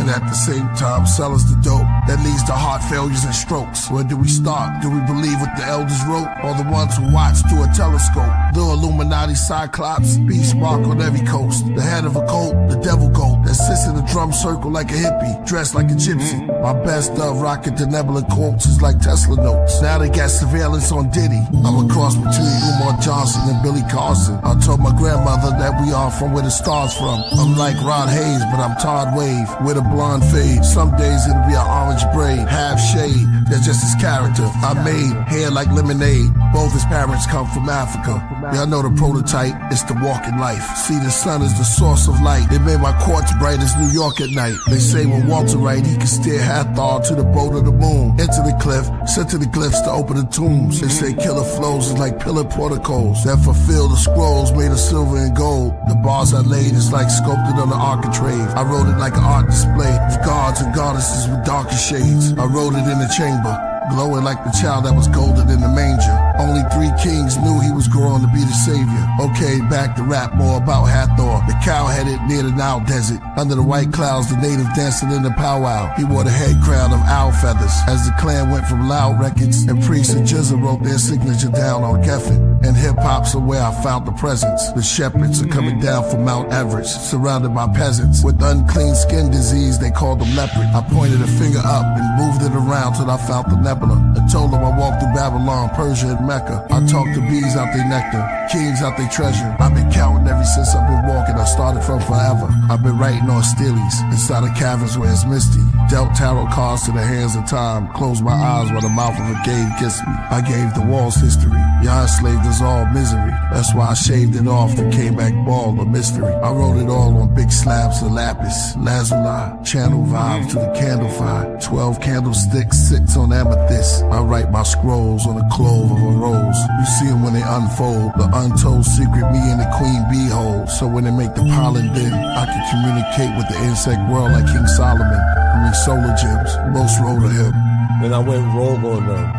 at the same time sell us the dope that leads to heart failures and strokes. Where do we start? Do we believe what the elders wrote, or the ones who watch through a telescope? The Illuminati cyclops, beast mark on every coast. The head of a cult, the devil goat that sits in a drum circle like a hippie, dressed like a gypsy. My best of rocking benevolent quotes is like Tesla notes. Now they got surveillance on Diddy. I'm a cross between Umar Johnson and Billy Carson. I told my grandmother that we are from where the stars from. I'm like Rod Hayes, but I'm Todd Wave with a blonde fade. Some days it'll be an orange braid, half shade. That's just his character. I made hair like lemonade. Both his parents come from Africa. Y'all know the prototype, it's the walking life. See, the sun is the source of light. It made my quartz bright as New York at night. They say when Walter Wright, he could steer Hathor to the boat of the moon. Into the cliff, sent to the glyphs to open the tombs. They say Killah flows is like pillar porticos that fulfill the scrolls made of silver and gold. The bars I laid is like sculpted on the architrave. I wrote it like an art display of gods and goddesses with darker shades. I wrote it in the chamber, glowing like the child that was golden in the manger. Only 3 kings knew he was growing to be the savior. Okay, back to rap more about Hathor, the cow-headed near the Nile desert. Under the white clouds, the native dancing in the powwow. He wore the head crown of owl feathers. As the clan went from loud records, and priests and Jizza wrote their signature down on Geffen. And hip-hop's are where I found the presence. The shepherds are coming down from Mount Everest, surrounded by peasants. With unclean skin disease, they called them leopard. I pointed a finger up and moved it around till I found the nebula. I told them I walked through Babylon, Persia, and Mecca. I talked to bees out their nectar, kings out their treasure. I've been counting ever since I've been walking. I started from forever. I've been writing on steelies inside of caverns where it's misty. Dealt tarot cards to the hands of time. Closed my eyes while the mouth of a cave kissed me. I gave the walls history. Y'all enslaved us all misery. That's why I shaved it off and came back bald, a mystery. I wrote it all on big slabs of lapis, lazuli, channel vibes to the candle fire. 12 candlesticks, 6 on amethyst. I write my scrolls on the clove of a rose. You see them when they unfold, the untold secret me and the queen bee hold. So when they make the pollen bend, I can communicate with the insect world like King Solomon. I mean solar gems, most roll to him. Then I went rogue on them,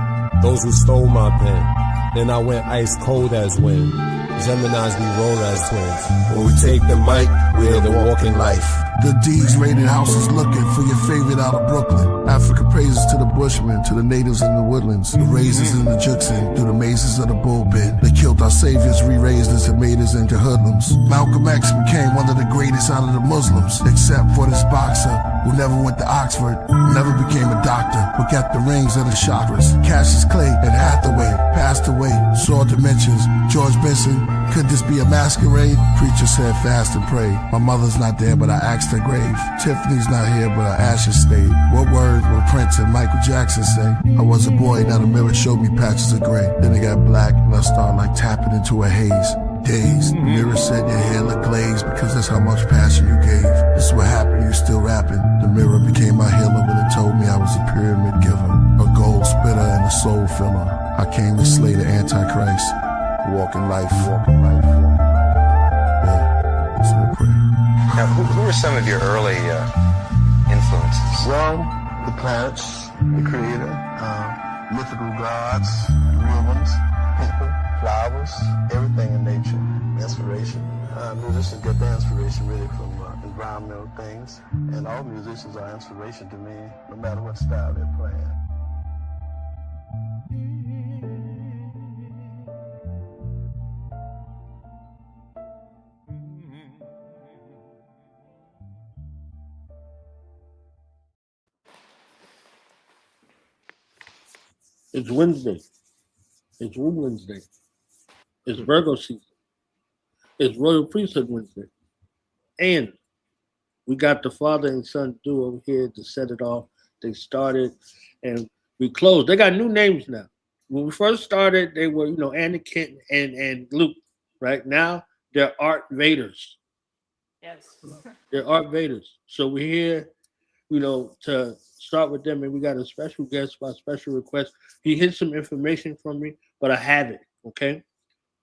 those who stole my pen. Then I went ice cold as wind. Geminis we roll as twins. When we take the mic, we're the walking life. The D's rated houses looking for your favorite out of Brooklyn. Africa praises to the bushmen, to the natives in the woodlands, the razors in the Juxin, through the mazes of the bullpen. They killed our saviors, re-raised us and made us into hoodlums. Malcolm X became one of the greatest out of the Muslims, except for this boxer who never went to Oxford, never became a doctor, but got the rings of the chakras. Cassius Clay and Hathaway passed away, saw dimensions. George Benson, could this be a masquerade? Preacher said fast and pray. My mother's not there, but I asked her grave. Tiffany's not here, but her ashes stayed. What words will Prince and Michael Jackson say? I was a boy, now the mirror showed me patches of gray. Then it got black, and I started like tapping into a haze. Dazed, the mirror said your hair looked glazed because that's how much passion you gave. This is what happened, you still rapping. The mirror became my healer when it told me I was a pyramid giver, a gold spitter and a soul filler. I came to slay the Antichrist. Walking life, walking life. Yeah, it's a prayer. Now, who were some of your early influences? Well, the planets, the creator, mythical gods, real ones, people, flowers, everything in nature, inspiration. Musicians get their inspiration really from environmental things, and all musicians are inspiration to me, no matter what style they're playing. It's Wednesday. It's Woo Wednesday. It's Virgo season. It's Royal Priesthood Wednesday. And we got the father and son duo here to set it off. They started and we closed. They got new names now. When we first started, they were, Anakin and Luke. Right now, they're Art Vaders. Yes. They're Art Vaders. So we're here, to start with them, and we got a special guest by special request. He hid some information from me, but I have it, okay?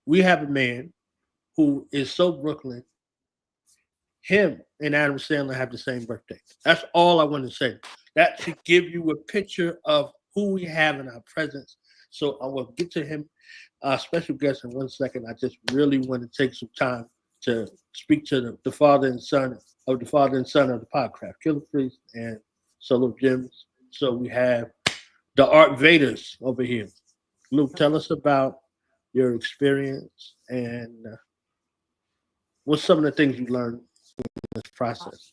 We have a man who is so Brooklyn. Him and Adam Sandler have the same birthday. That's all I want to say. That should give you a picture of who we have in our presence. So I will get to him, our special guest, in 1 second. I just really want to take some time to speak to the father and son of the father and son of the Podcraft, Killah Priest and Solo Gems. So we have the Art Vaders over here. Luke, tell us about your experience and what's some of the things you learned in this process.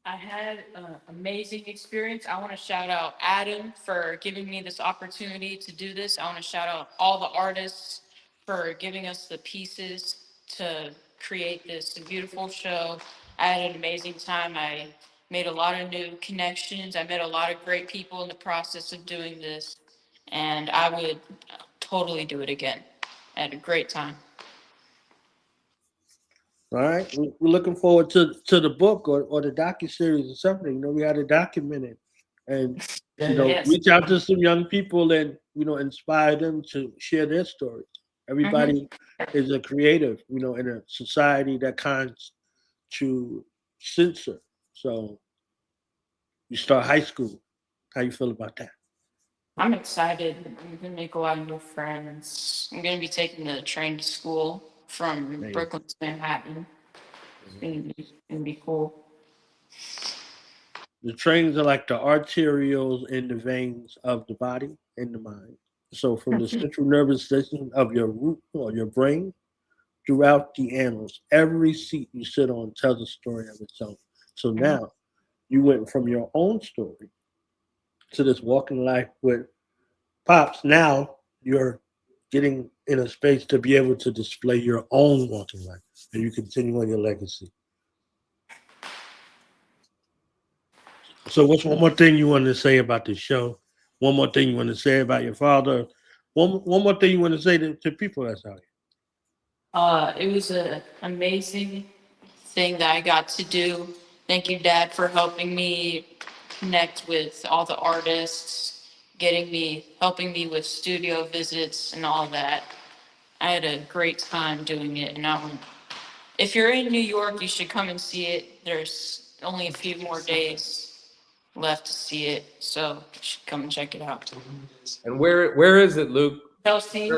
I had an amazing experience. I want to shout out Adam for giving me this opportunity to do this. I want to shout out all the artists for giving us the pieces to create this beautiful show. I had an amazing time. I made a lot of new connections. I met a lot of great people in the process of doing this, and I would totally do it again. I had a great time. All right, we're looking forward to the book or the docuseries or something. You know, we had to document it and Yes. reach out to some young people and inspire them to share their stories. Everybody is a creative, in a society that kinds to censor. So you start high school. How you feel about that? I'm excited. I'm gonna make a lot of new friends. I'm gonna be taking the train to school from Brooklyn to Manhattan. It's gonna be cool. The trains are like the arterioles in the veins of the body and the mind. So from the central nervous system of your root or your brain throughout the annals, every seat you sit on tells a story of its own. So now you went from your own story to this walking life with Pops. Now you're getting in a space to be able to display your own walking life and you continue on your legacy. So what's one more thing you want to say about the show? One more thing you want to say about your father? One more thing you want to say to people that's out here? It was an amazing thing that I got to do. Thank you, Dad, for helping me connect with all the artists, helping me with studio visits and all that. I had a great time doing it, and if you're in New York, you should come and see it. There's only a few more days left to see it, so you should come and check it out. And where is it, Luke? Chelsea,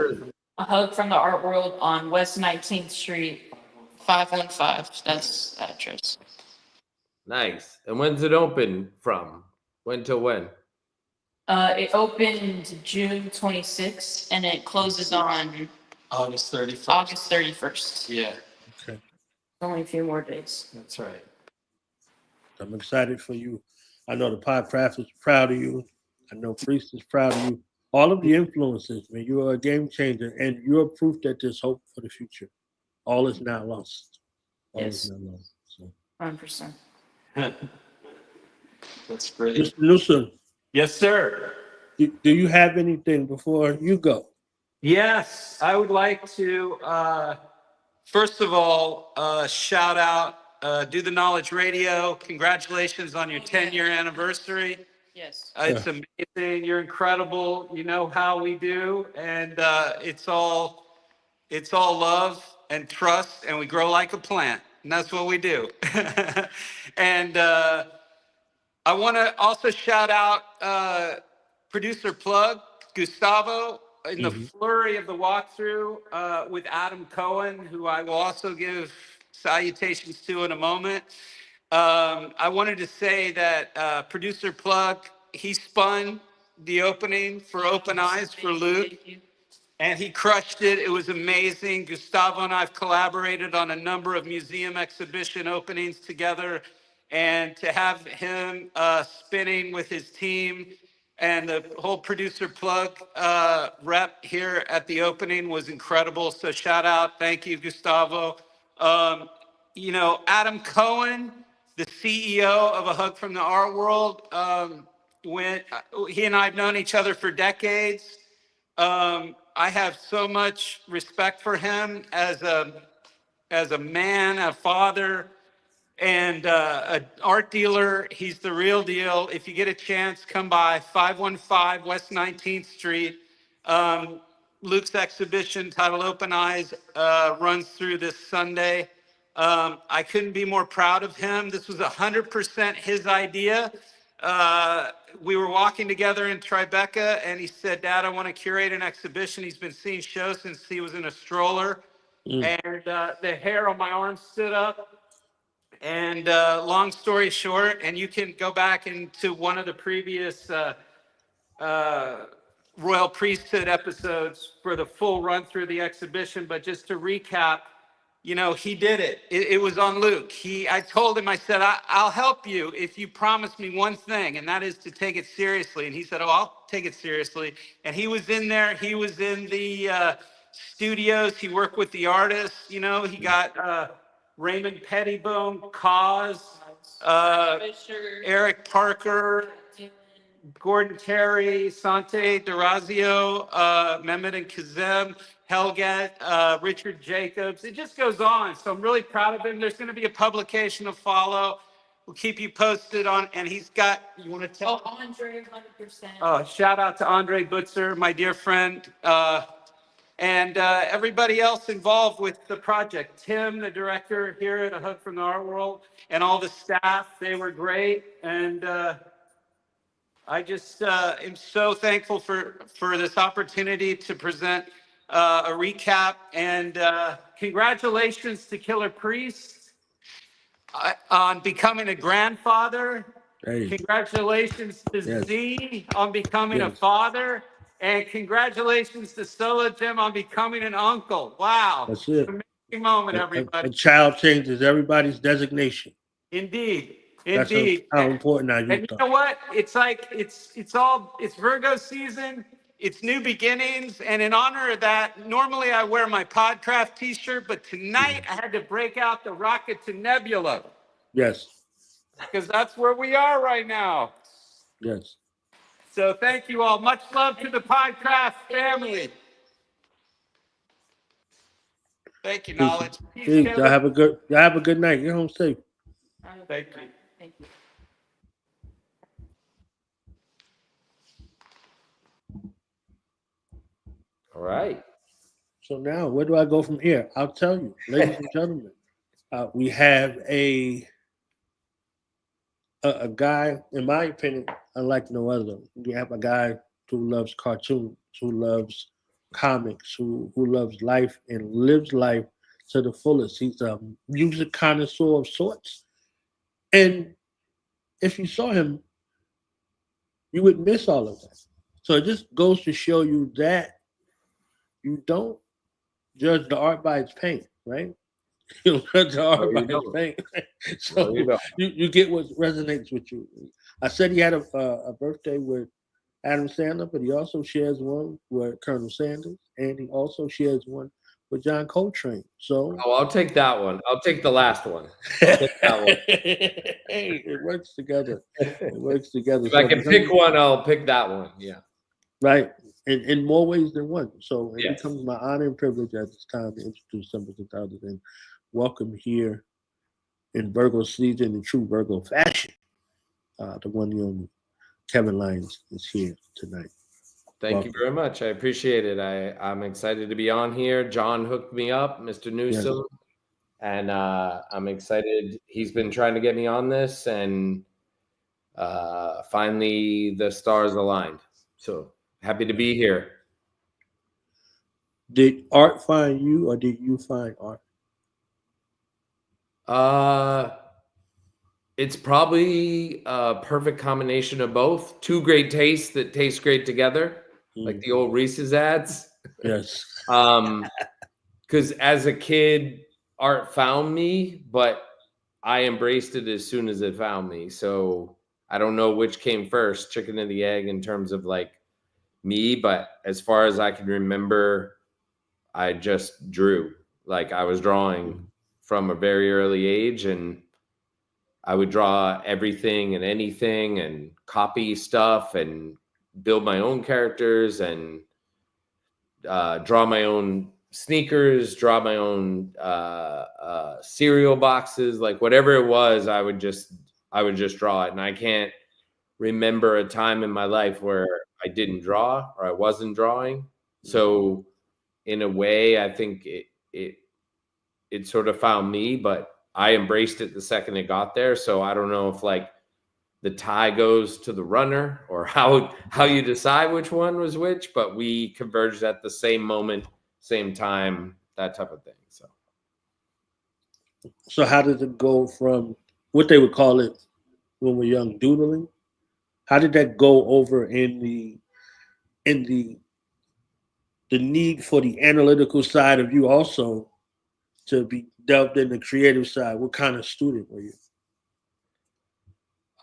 A Hug from the Art World on West 19th Street, 515. That's the address. Nice. And when's it open from? When till when? It opened June 26th, and it closes on August 31st. August 31st. Yeah. Okay. Only a few more days. That's right. I'm excited for you. I know the Podcraft is proud of you. I know Priest is proud of you. All of the influences, man. You are a game changer, and you're proof that there's hope for the future. All is not lost. All is not lost. So. 100%. That's great. Mr. Newsom. Yes, sir. Do you have anything before you go? Yes, I would like to, first of all, shout out, Do the Knowledge Radio. Congratulations on your 10-year anniversary. Yes. It's amazing. You're incredible. You know how we do. And it's all love and trust, and we grow like a plant. And that's what we do. And I want to also shout out producer plug, Gustavo, in the flurry of the walkthrough with Adam Cohen, who I will also give salutations to in a moment. I wanted to say that producer plug, he spun the opening for Open Eyes for Luke, and he crushed it. It was amazing. Gustavo and I have collaborated on a number of museum exhibition openings together, and to have him spinning with his team and the whole producer plug rep here at the opening was incredible. So shout out. Thank you, Gustavo. Adam Cohen, the CEO of A Hug from the Art World, he and I have known each other for decades. I have so much respect for him as a man, a father, and an art dealer. He's the real deal. If you get a chance, come by 515 West 19th Street. Luke's exhibition titled Open Eyes runs through this Sunday. I couldn't be more proud of him. This was 100% his idea. We were walking together in Tribeca, and he said, "Dad, I want to curate an exhibition." He's been seeing shows since he was in a stroller. And the hair on my arm stood up. And long story short, and you can go back into one of the previous Royal Priesthood episodes for the full run through the exhibition. But just to recap, you know, he did it. It was on Luke. I told him, I said, I'll help you if you promise me one thing, and that is to take it seriously. And he said, oh, I'll take it seriously. And he was in there. He was in the studios. He worked with the artists. You know, he got Raymond Pettibone, Cause, Eric Parker, Gordon Terry, Sante Durazio, Mehmet and Kazem, Helget, Richard Jacobs. It just goes on. So I'm really proud of him. There's going to be a publication to follow. We'll keep you posted on, and he's got, you want to tell? Oh, Andre, 100%. Oh, shout out to Andre Butzer, my dear friend, and everybody else involved with the project. Tim, the director here at A Hug from the Art World, and all the staff, they were great. And I just am so thankful for this opportunity to present a recap. And congratulations to Killah Priest on becoming a grandfather. Hey. Congratulations to Yes. Z on becoming a Yes. father. And congratulations to Solo Jim on becoming an uncle. Wow. That's it. Amazing moment, everybody. A child changes everybody's designation. Indeed. That's Indeed. how important our And youth you are. know what? It's like, it's Virgo season. It's new beginnings. And in honor of that, normally I wear my Podcraft t-shirt, but tonight I had to break out the Rocket to Nebula, Yes. because that's where we are right now. Yes. So thank you all. Much love to the Podcraft family. Thank you, Knowledge. Peace, Peace. Kevin. Y'all have a good night. Get home safe. Thank you. Thank you. All right. So now, where do I go from here? I'll tell you, ladies and gentlemen. We have a guy, in my opinion, unlike no other. We have a guy who loves cartoons, who loves comics, who loves life and lives life to the fullest. He's a music connoisseur of sorts. And if you saw him, you would miss all of that. So it just goes to show you that you don't judge the art by its paint, right? You don't judge the art by its paint. So you get what resonates with you. I said he had a birthday with Adam Sandler, but he also shares one with Colonel Sanders, and he also shares one with John Coltrane. So I'll take that one. I'll take the last one. I'll take that one. Hey, it works together. It works together. If I can pick one, I'll pick that one. Yeah. Right. In more ways than one. So it Yes. becomes my honor and privilege at this time to introduce some of others and welcome here in Virgo season, in true Virgo fashion. The one and only Kevin Lyons is here tonight. Thank you very much. I appreciate it. I'm excited to be on here. John hooked me up, Mr. Newsom, and I'm excited. He's been trying to get me on this, and finally the stars aligned. So happy to be here. Did art find you, or did you find art? It's probably a perfect combination of both. Two great tastes that taste great together, like the old Reese's ads. Yes. Because as a kid, art found me, but I embraced it as soon as it found me. So I don't know which came first, chicken or the egg, in terms of like me. But as far as I can remember, I just drew. Like I was drawing from a very early age, and I would draw everything and anything and copy stuff and build my own characters and draw my own sneakers, draw my own cereal boxes, like whatever it was, I would just draw it. And I can't remember a time in my life where I didn't draw or I wasn't drawing. So in a way, I think it sort of found me, but I embraced it the second it got there. So I don't know if like the tie goes to the runner or how you decide which one was which, but we converged at the same moment, same time, that type of thing. So So how did it go from what they would call it when we're young, doodling? How did that go over in the need for the analytical side of you also to be delved in the creative side? What kind of student were you?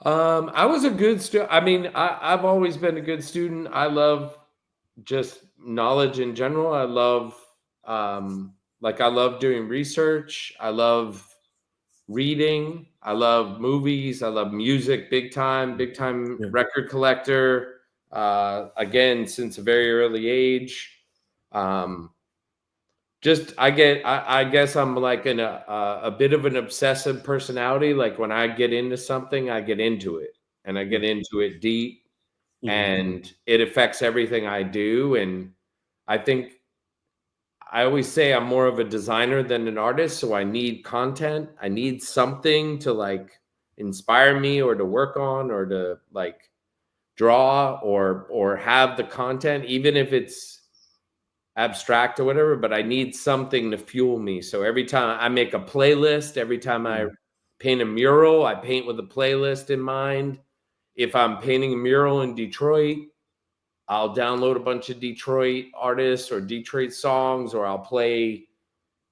I was a good student. I mean, I've always been a good student. I love just knowledge in general. I love I love doing research. I love reading. I love movies. I love music, big time Yeah. record collector. Again, since a very early age. Just I guess I'm like in a bit of an obsessive personality. Like when I get into something, I get into it, and I get into it deep, and it affects everything I do. And I think I always say I'm more of a designer than an artist, so I need content. I need something to like inspire me or to work on or to like draw or have the content, even if it's abstract or whatever, but I need something to fuel me. So every time I make a playlist, every time I paint a mural, I paint with a playlist in mind. If I'm painting a mural in Detroit, I'll download a bunch of Detroit artists or Detroit songs, or I'll play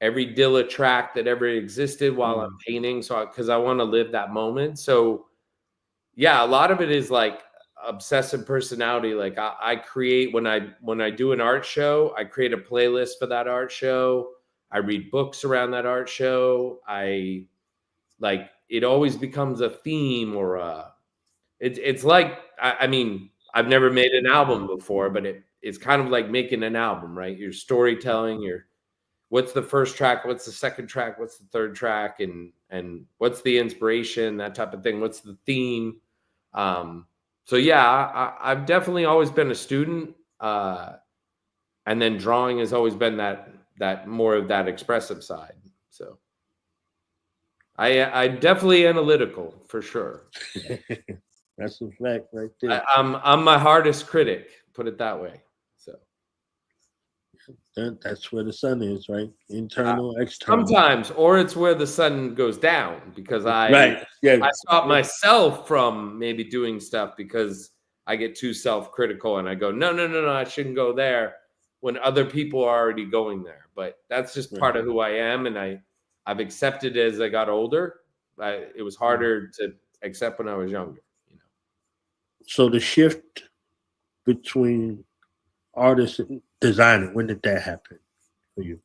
every Dilla track that ever existed while I'm painting. So because I want to live that moment. So yeah, a lot of it is like obsessive personality. Like I create when I do an art show, I create a playlist for that art show. I read books around that art show. I like it always becomes a theme or it's like I mean I've never made an album before, but it's kind of like making an album, right? Your storytelling, what's the first track, what's the second track, what's the third track, and what's the inspiration, that type of thing. What's the theme? So yeah, I've definitely always been a student, and then drawing has always been that more of that expressive side. So I definitely analytical for sure. That's a fact right there. I'm my hardest critic, put it that way. So that's where the sun is, right? Internal, external. Sometimes, or it's where the sun goes down because I stop myself from maybe doing stuff because I get too self-critical and I go, no, I shouldn't go there when other people are already going there. But that's just part of who I am, and I've accepted it as I got older. It was harder to accept when I was younger. So the shift between artist and designer, when did that happen for you?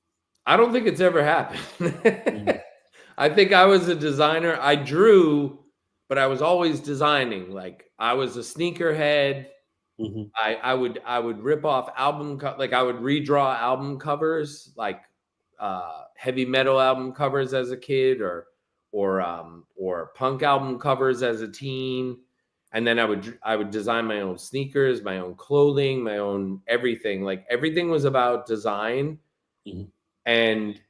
I don't think it's ever happened. I think I was a designer. I drew, but I was always designing. Like I was a sneakerhead. I would rip off album like I would redraw album covers, like heavy metal album covers as a kid, or punk album covers as a teen. And then I would design my own sneakers, my own clothing, my own everything. Like everything was about design. And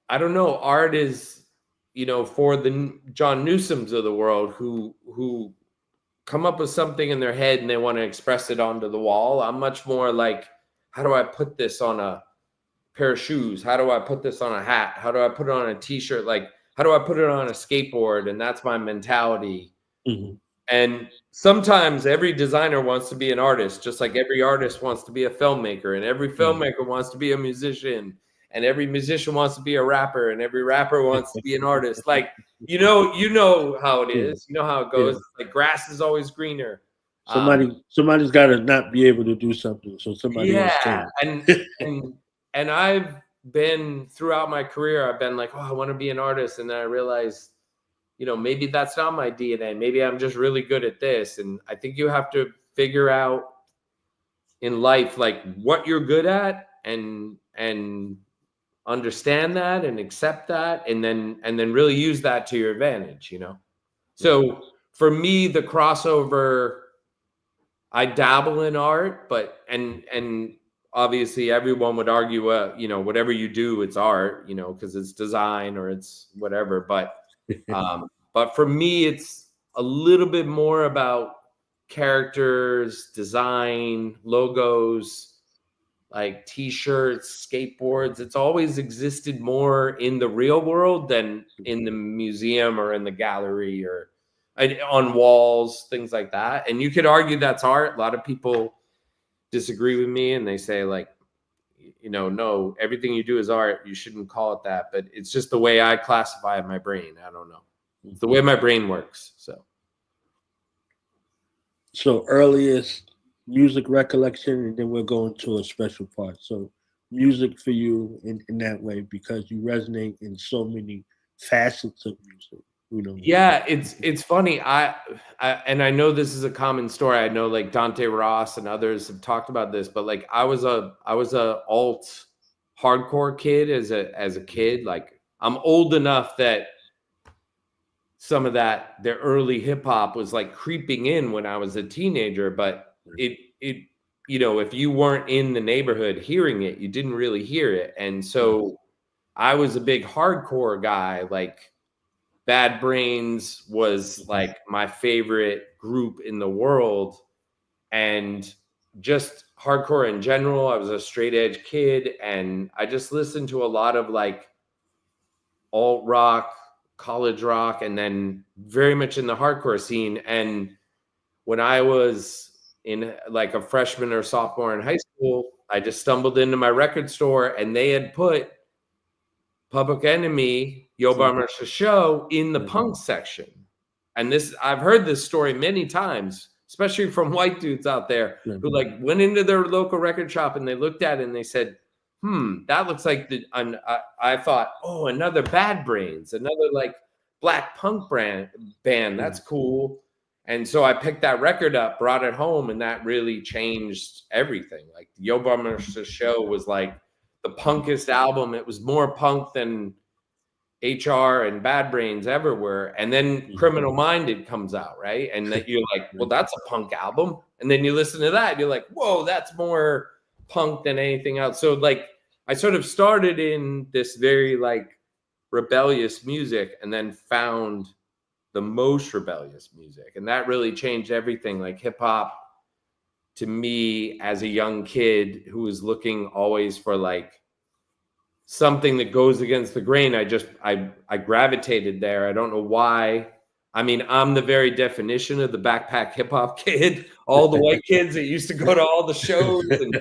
I don't know, art is, for the John Newsoms of the world who come up with something in their head and they want to express it onto the wall. I'm much more like, how do I put this on a pair of shoes? How do I put this on a hat? How do I put it on a t-shirt? Like, how do I put it on a skateboard? And that's my mentality. And sometimes every designer wants to be an artist, just like every artist wants to be a filmmaker, and every filmmaker wants to be a musician, and every musician wants to be a rapper, and every rapper wants to be an artist. Like, you know how it is. You know how it goes. Like grass is always greener. Somebody's got to not be able to do something, so somebody else can. And I've been throughout my career, I've been like, oh, I want to be an artist, and then I realized, maybe that's not my DNA. Maybe I'm just really good at this. And I think you have to figure out in life, like what you're good at and understand that and accept that. And then really use that to your advantage, So for me, the crossover, I dabble in art, but, and obviously everyone would argue, whatever you do, it's art, because it's design or it's whatever. But for me, it's a little bit more about characters, design, logos, like t-shirts, skateboards. It's always existed more in the real world than in the museum or in the gallery or on walls, things like that. And you could argue that's art. A lot of people disagree with me and they say like, you know, no, everything you do is art. You shouldn't call it that, but it's just the way I classify my brain. I don't know. It's the way my brain works. So earliest music recollection, and then we'll go into a special part. So music for you in that way, because you resonate in so many facets of music. You know. Yeah, it's funny. I and I know this is a common story. I know like Dante Ross and others have talked about this, but like I was a alt hardcore kid as a kid. Like I'm old enough that some of the early hip hop was like creeping in when I was a teenager, but it you know, if you weren't in the neighborhood hearing it, you didn't really hear it. And so I was a big hardcore guy. Like Bad Brains was like my favorite group in the world, and just hardcore in general. I was a straight edge kid, and I just listened to a lot of like alt rock, college rock, and then very much in the hardcore scene. And when I was in like a freshman or sophomore in high school, I just stumbled into my record store and they had put Public Enemy, Yo Bomber Show in the punk section. And this, I've heard this story many times, especially from white dudes out there who like went into their local record shop and they looked at it and they said, that looks like I thought, oh, another Bad Brains, another like black punk band. That's cool. And so I picked that record up, brought it home, and that really changed everything. Like Yo Bomber Show was like the punkest album. It was more punk than HR and Bad Brains ever were. And then Criminal Minded comes out, right? And that you're like, well, that's a punk album. And then you listen to that, and you're like, whoa, that's more punk than anything else. So like I sort of started in this very like rebellious music and then found the most rebellious music. And that really changed everything. Like hip hop to me as a young kid who was looking always for like something that goes against the grain, I gravitated there. I don't know why. I mean, I'm the very definition of the backpack hip hop kid. All the white kids that used to go to all the shows, and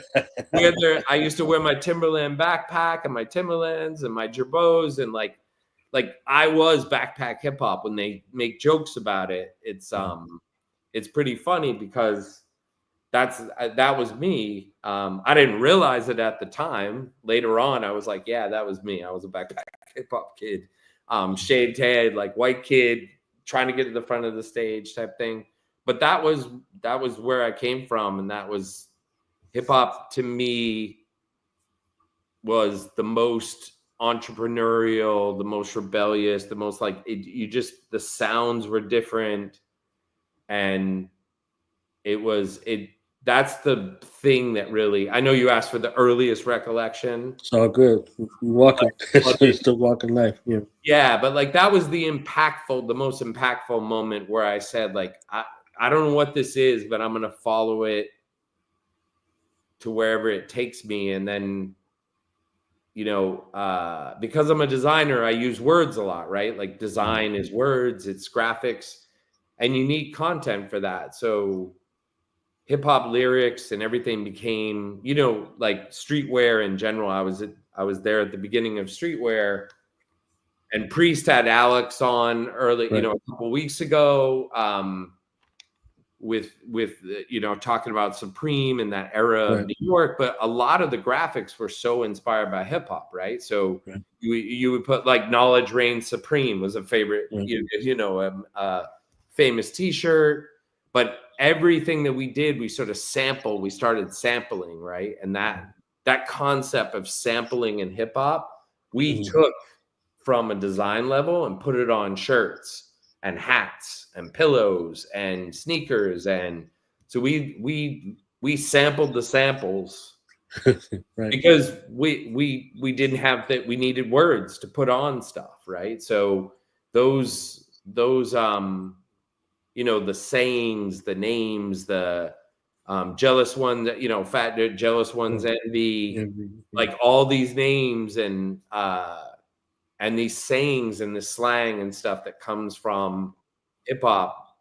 I used to wear my Timberland backpack and my Timberlands and my Jerbots, and like I was backpack hip hop. When they make jokes about it, it's pretty funny because that was me. I didn't realize it at the time. Later on, I was like, yeah, that was me. I was a backpack hip hop kid, shaved head, like white kid, trying to get to the front of the stage type thing. But that was where I came from, and that was hip hop to me was the most entrepreneurial, the most rebellious, the most like the sounds were different, and that's the thing that really, I know you asked for the earliest recollection. It's all good. Walking, still walking life. Yeah. Yeah, but like that was the most impactful moment where I said, like, I don't know what this is, but I'm gonna follow it to wherever it takes me. And then, you know, because I'm a designer, I use words a lot, right? Like design is words, it's graphics, and you need content for that. So hip hop lyrics and everything became, you know, like streetwear in general. I was there at the beginning of streetwear, and Priest had Alex on early, right, you know, a couple weeks ago, with you know, talking about Supreme and that era of New York. But a lot of the graphics were so inspired by hip hop, right? So you would put like Knowledge Reigns Supreme was a favorite, you know, famous T-shirt. But everything that we did, we started sampling, right? And that concept of sampling in hip hop, we took from a design level and put it on shirts and hats and pillows and sneakers. And so we sampled the samples because we didn't have that. We needed words to put on stuff, right? So those you know, the sayings, the names, the Jealous Ones, Fat Jealous Ones, Envy, like all these names and these sayings and the slang and stuff that comes from hip hop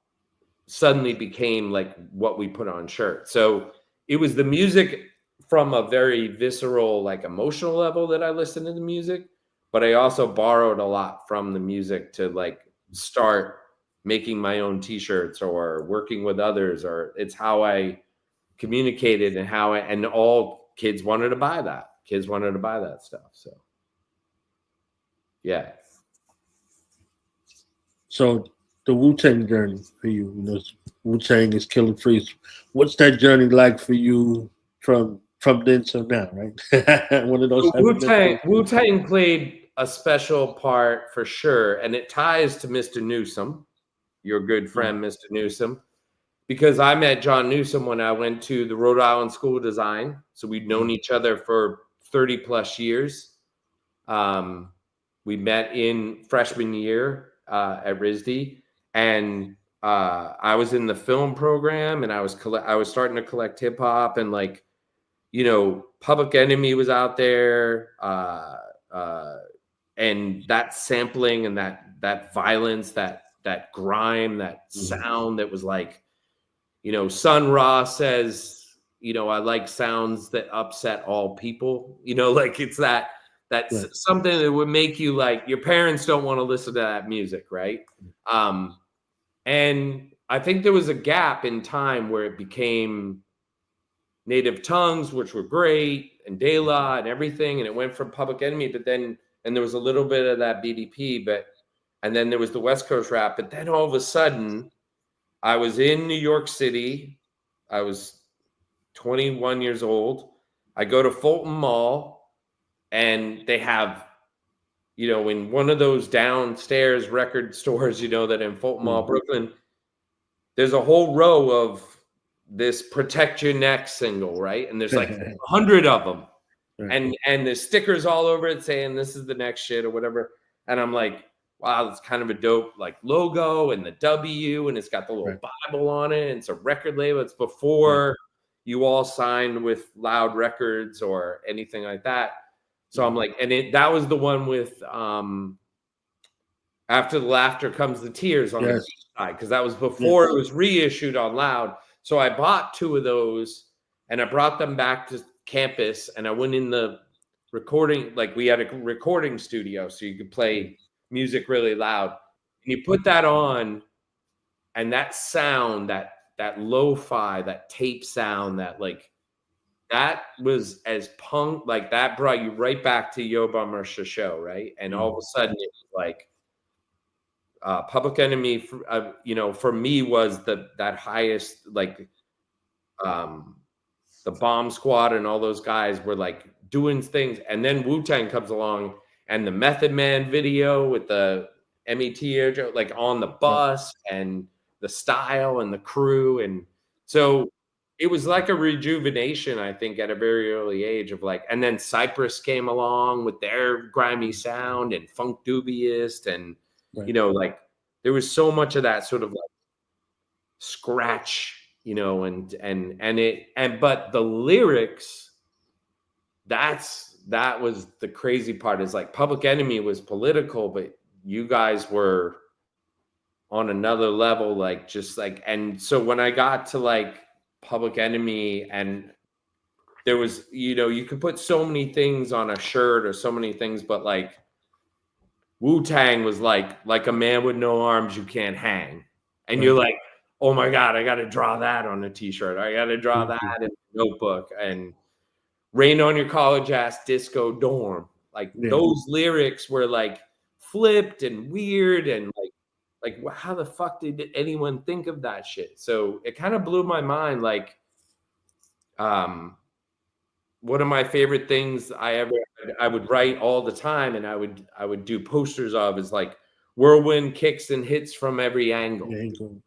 suddenly became like what we put on shirts. So it was the music from a very visceral, like emotional level that I listened to the music, but I also borrowed a lot from the music to like start making my own t-shirts or working with others, or it's how I communicated and all kids wanted to buy that. Kids wanted to buy that stuff. So yeah. So the Wu-Tang journey for you, Wu-Tang is Killah Priest. What's that journey like for you from then till now, right? One of those. Wu-Tang played a special part for sure, and it ties to Mr. Newsom, your good friend, Mr. Newsom, because I met John Newsom when I went to the Rhode Island School of Design. So we'd known each other for 30 plus years. We met in freshman year at RISD, and I was in the film program, and I was starting to collect hip hop, and like, Public Enemy was out there, and that sampling and that violence, that grime, that sound that was like, Sun Ra says, I like sounds that upset all people, like it's that's something that would make you like, your parents don't want to listen to that music, right? And I think there was a gap in time where it became Native Tongues, which were great, and De La and everything, and it went from Public Enemy, but then, and there was a little bit of that BDP, and then there was the West Coast rap, but then all of a sudden, I was in New York City. I was 21 years old. I go to Fulton Mall, and they have, in one of those downstairs record stores, that in Fulton Mall, Brooklyn, there's a whole row of this Protect Your Neck single, right? And there's like 100 of them. Right. And there's stickers all over it saying this is the next shit or whatever. And I'm like, wow, it's kind of a dope like logo and the W, and it's got the little Bible on it. And it's a record label. It's before you all signed with Loud Records or anything like that. So I'm like, and that was the one with After the Laughter Comes the Tears on the side, because that was before it was reissued on Loud. So I bought 2 of those, and I brought them back to campus, and I went in the recording, like we had a recording studio, so you could play music really loud. And you put that on, and that sound, that lo-fi, that tape sound, that was as punk, like that brought you right back to Yo Bummer Show, right? And all of a sudden it was like Public Enemy, for me was that highest, like the Bomb Squad and all those guys were like doing things. And then Wu-Tang comes along, and the Method Man video with the MET like on the bus, and the style and the crew. And so it was like a rejuvenation, I think, at a very early age of like, and then Cypress came along with their grimy sound, and Funk Dubious, and like there was so much of that sort of like scratch, but the lyrics, that was the crazy part, is like Public Enemy was political, but you guys were on another level, like just like, and so when I got to like Public Enemy, and there was, you could put so many things on a shirt or so many things, but like Wu-Tang was like a man with no arms you can't hang. And you're like, oh my God, I got to draw that on a t-shirt. I got to draw that in a notebook. And Rain on Your College Ass Disco Dorm. Like those lyrics were like flipped and weird, and like how the fuck did anyone think of that shit? So it kind of blew my mind. Like, one of my favorite things I would write all the time, and I would do posters of, is like whirlwind kicks and hits from every angle,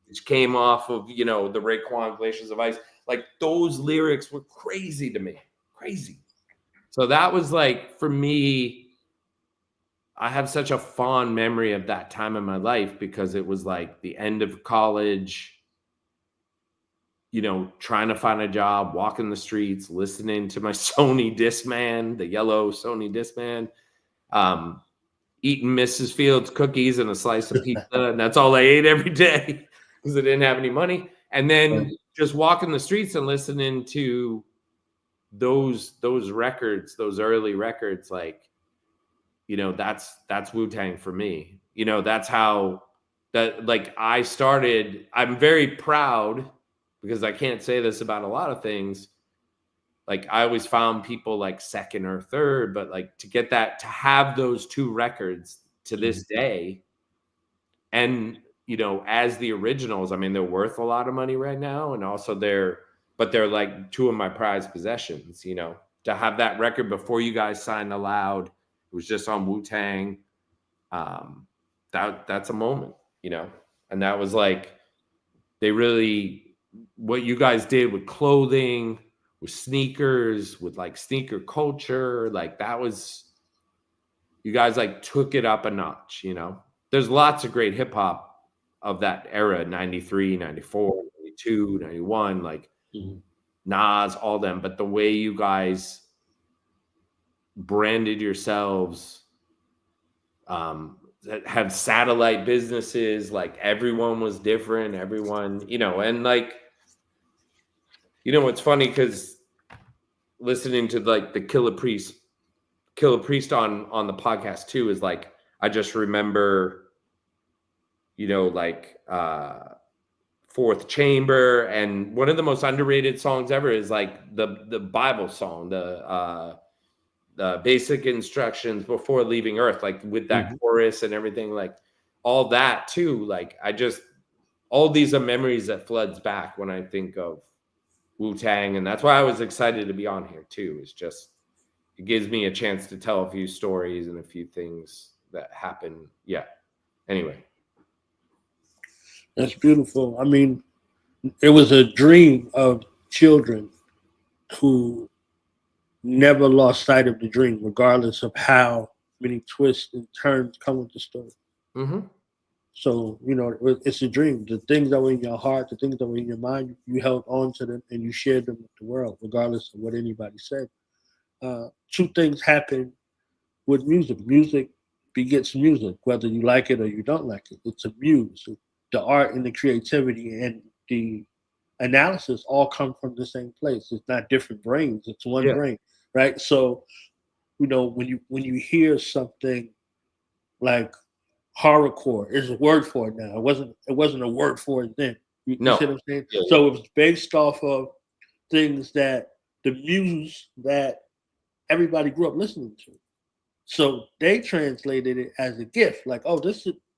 which came off of, the Raekwon Glaciers of Ice. Like those lyrics were crazy to me, crazy. So that was like, for me, I have such a fond memory of that time in my life, because it was like the end of college. you know, trying to find a job, walking the streets, listening to my Sony Discman, the yellow Sony Discman, eating Mrs. Fields cookies and a slice of pizza. And that's all I ate every day because I didn't have any money. And then just walking the streets and listening to those records, those early records, like, you know, that's Wu-Tang for me. You know, that's how that, like, I started. I'm very proud, because I can't say this about a lot of things. Like, I always found people like second or third, but like to get that, to have those two records to this day, and, you know, as the originals, I mean, they're worth a lot of money right now. And also they're like two of my prized possessions, you know, to have that record before you guys signed Aloud. It was just on Wu-Tang. That's a moment, you know, and that was like, they really, what you guys did with clothing, with sneakers, with like sneaker culture, like that was, you guys like took it up a notch, you know. There's lots of great hip hop of that era, 93, 94, 92, 91, like Nas, all them. But the way you guys branded yourselves, that have satellite businesses, like everyone was different, everyone, you know, and like, you know, it's funny because listening to like the Killah Priest on the podcast too is like, I just remember, you know, like Fourth Chamber, and one of the most underrated songs ever is like the Bible song, the basic instructions before leaving Earth, like with that chorus and everything, like all that too. Like all these are memories that floods back when I think of Wu-Tang, and that's why I was excited to be on here too. It's just, it gives me a chance to tell a few stories and a few things that happen. Yeah. Anyway. That's beautiful. I mean, it was a dream of children who never lost sight of the dream, regardless of how many twists and turns come with the story. So, you know, it's a dream. The things that were in your heart, the things that were in your mind, you held on to them and you shared them with the world, regardless of what anybody said. Two things happen with music. Music begets music, whether you like it or you don't like it. It's a muse. The art and the creativity and the analysis all come from the same place. It's not different brains. It's one brain, right? So, you know, when you hear something like horrorcore, is a word for it now. It wasn't a word for it then. You see what I'm saying? Yeah. So it was based off of things that the muse that everybody grew up listening to. So they translated it as a gift, like, oh,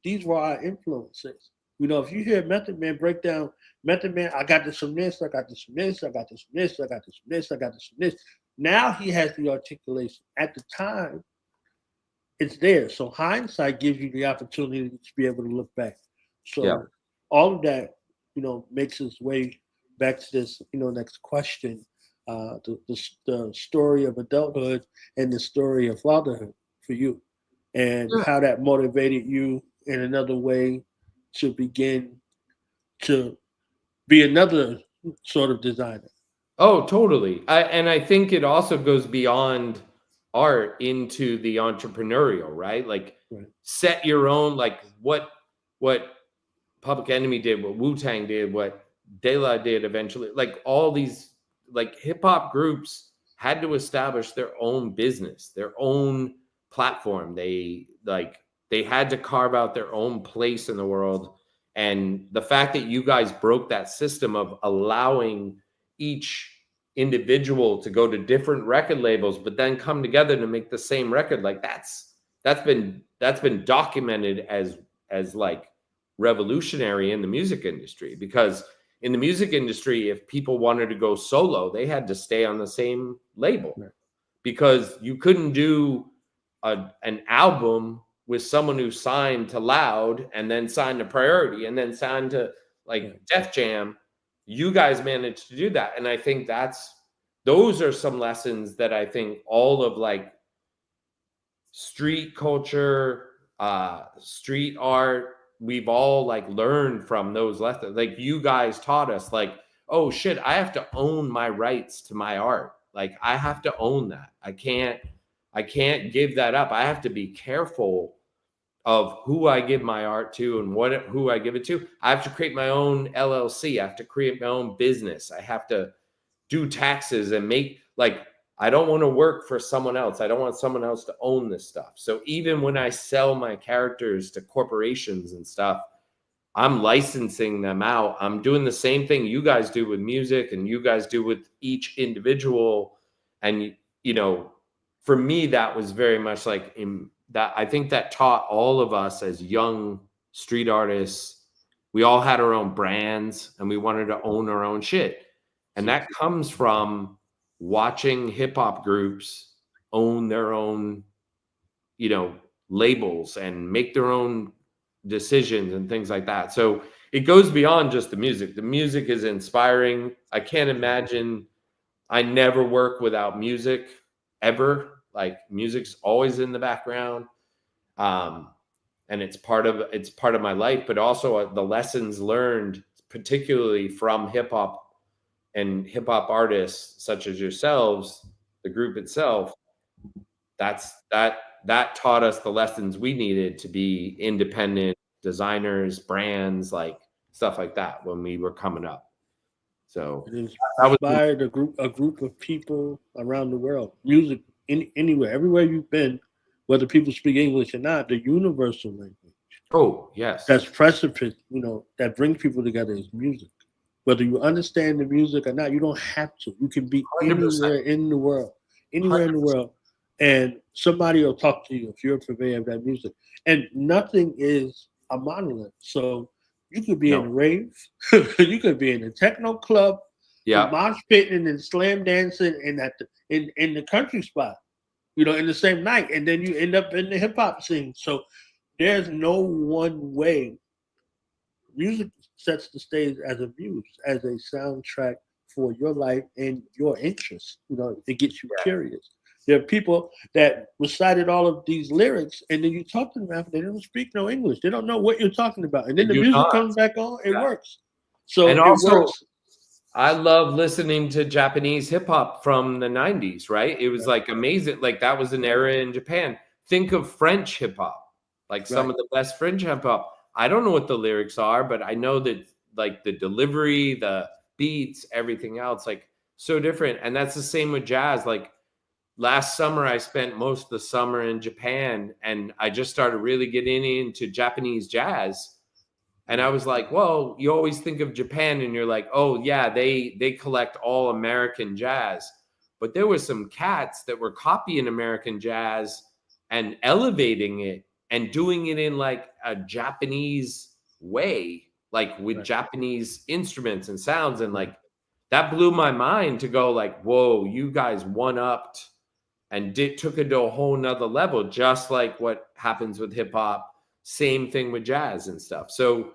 these were our influences. You know, if you hear Method Man break down, Method Man, I got this from this, I got this from this, I got this from this, I got this from this, I got this from this. Now he has the articulation. At the time, it's there. So hindsight gives you the opportunity to be able to look back. So all of that, you know, makes its way back to this, you know, next question. The story of adulthood and the story of fatherhood for you, and how that motivated you in another way to begin to be another sort of designer. Oh, totally. I think it also goes beyond art into the entrepreneurial, right? Like set your own, like what Public Enemy did, what Wu-Tang did, what De La did eventually, like all these like hip hop groups had to establish their own business, their own platform. They had to carve out their own place in the world. And the fact that you guys broke that system of allowing each individual to go to different record labels, but then come together to make the same record, like that's been documented as like revolutionary in the music industry. Because in the music industry, if people wanted to go solo, they had to stay on the same label, because you couldn't do an album with someone who signed to Loud and then signed to Priority and then signed to like Def Jam. You guys managed to do that. And I think those are some lessons that I think all of like street culture, street art, we've all like learned from those lessons. Like you guys taught us, like oh shit, I have to own my rights to my art. Like I have to own that. I can't give that up. I have to be careful of who I give my art to and who I give it to. I have to create my own LLC. I have to create my own business. I have to do taxes and I don't want to work for someone else. I don't want someone else to own this stuff. So even when I sell my characters to corporations and stuff, I'm licensing them out. I'm doing the same thing you guys do with music and you guys do with each individual. And, for me, that was very much that I think that taught all of us as young street artists. We all had our own brands and we wanted to own our own shit. And that comes from watching hip hop groups own their own, labels and make their own decisions and things like that. So it goes beyond just the music. The music is inspiring. I can't imagine. I never work without music ever. Like music's always in the background. And it's part of my life, but also the lessons learned, particularly from hip hop and hip hop artists such as yourselves, the group itself, that taught us the lessons we needed to be independent designers, brands, like stuff like that when we were coming up. So it inspired a group of people around the world. Music anywhere, everywhere you've been, whether people speak English or not, the universal language. Oh, yes. That's precipice, that brings people together is music. Whether you understand the music or not, you don't have to. You can be 100%. anywhere in the world. Anywhere 100%. In the world. And somebody will talk to you if you're a purveyor of that music. And nothing is a monolith. So you could be in a rave, you could be in a techno club, mosh pitting and slam dancing in the country spot, in the same night. And then you end up in the hip hop scene. So there's no one way. Music sets the stage as a muse, as a soundtrack for your life and your interests. It gets you curious. There are people that recited all of these lyrics, and then you talk to them after they don't speak no English. They don't know what you're talking about. And then the music comes back on, it works. So and it also, works. I love listening to Japanese hip hop from the 90s, right? It was like amazing. Like that was an era in Japan. Think of French hip hop, like some of the best French hip hop. I don't know what the lyrics are, but I know that like the delivery, the beats, everything else, like so different. And that's the same with jazz. Like last summer, I spent most of the summer in Japan, and I just started really getting into Japanese jazz. And I was like, well, you always think of Japan and you're like, oh yeah, they collect all American jazz. But there were some cats that were copying American jazz and elevating it and doing it in like a Japanese way, like with Japanese instruments and sounds. And like, that blew my mind to go like, whoa, you guys one-upped and took it to a whole nother level, just like what happens with hip hop. Same thing with jazz and stuff. So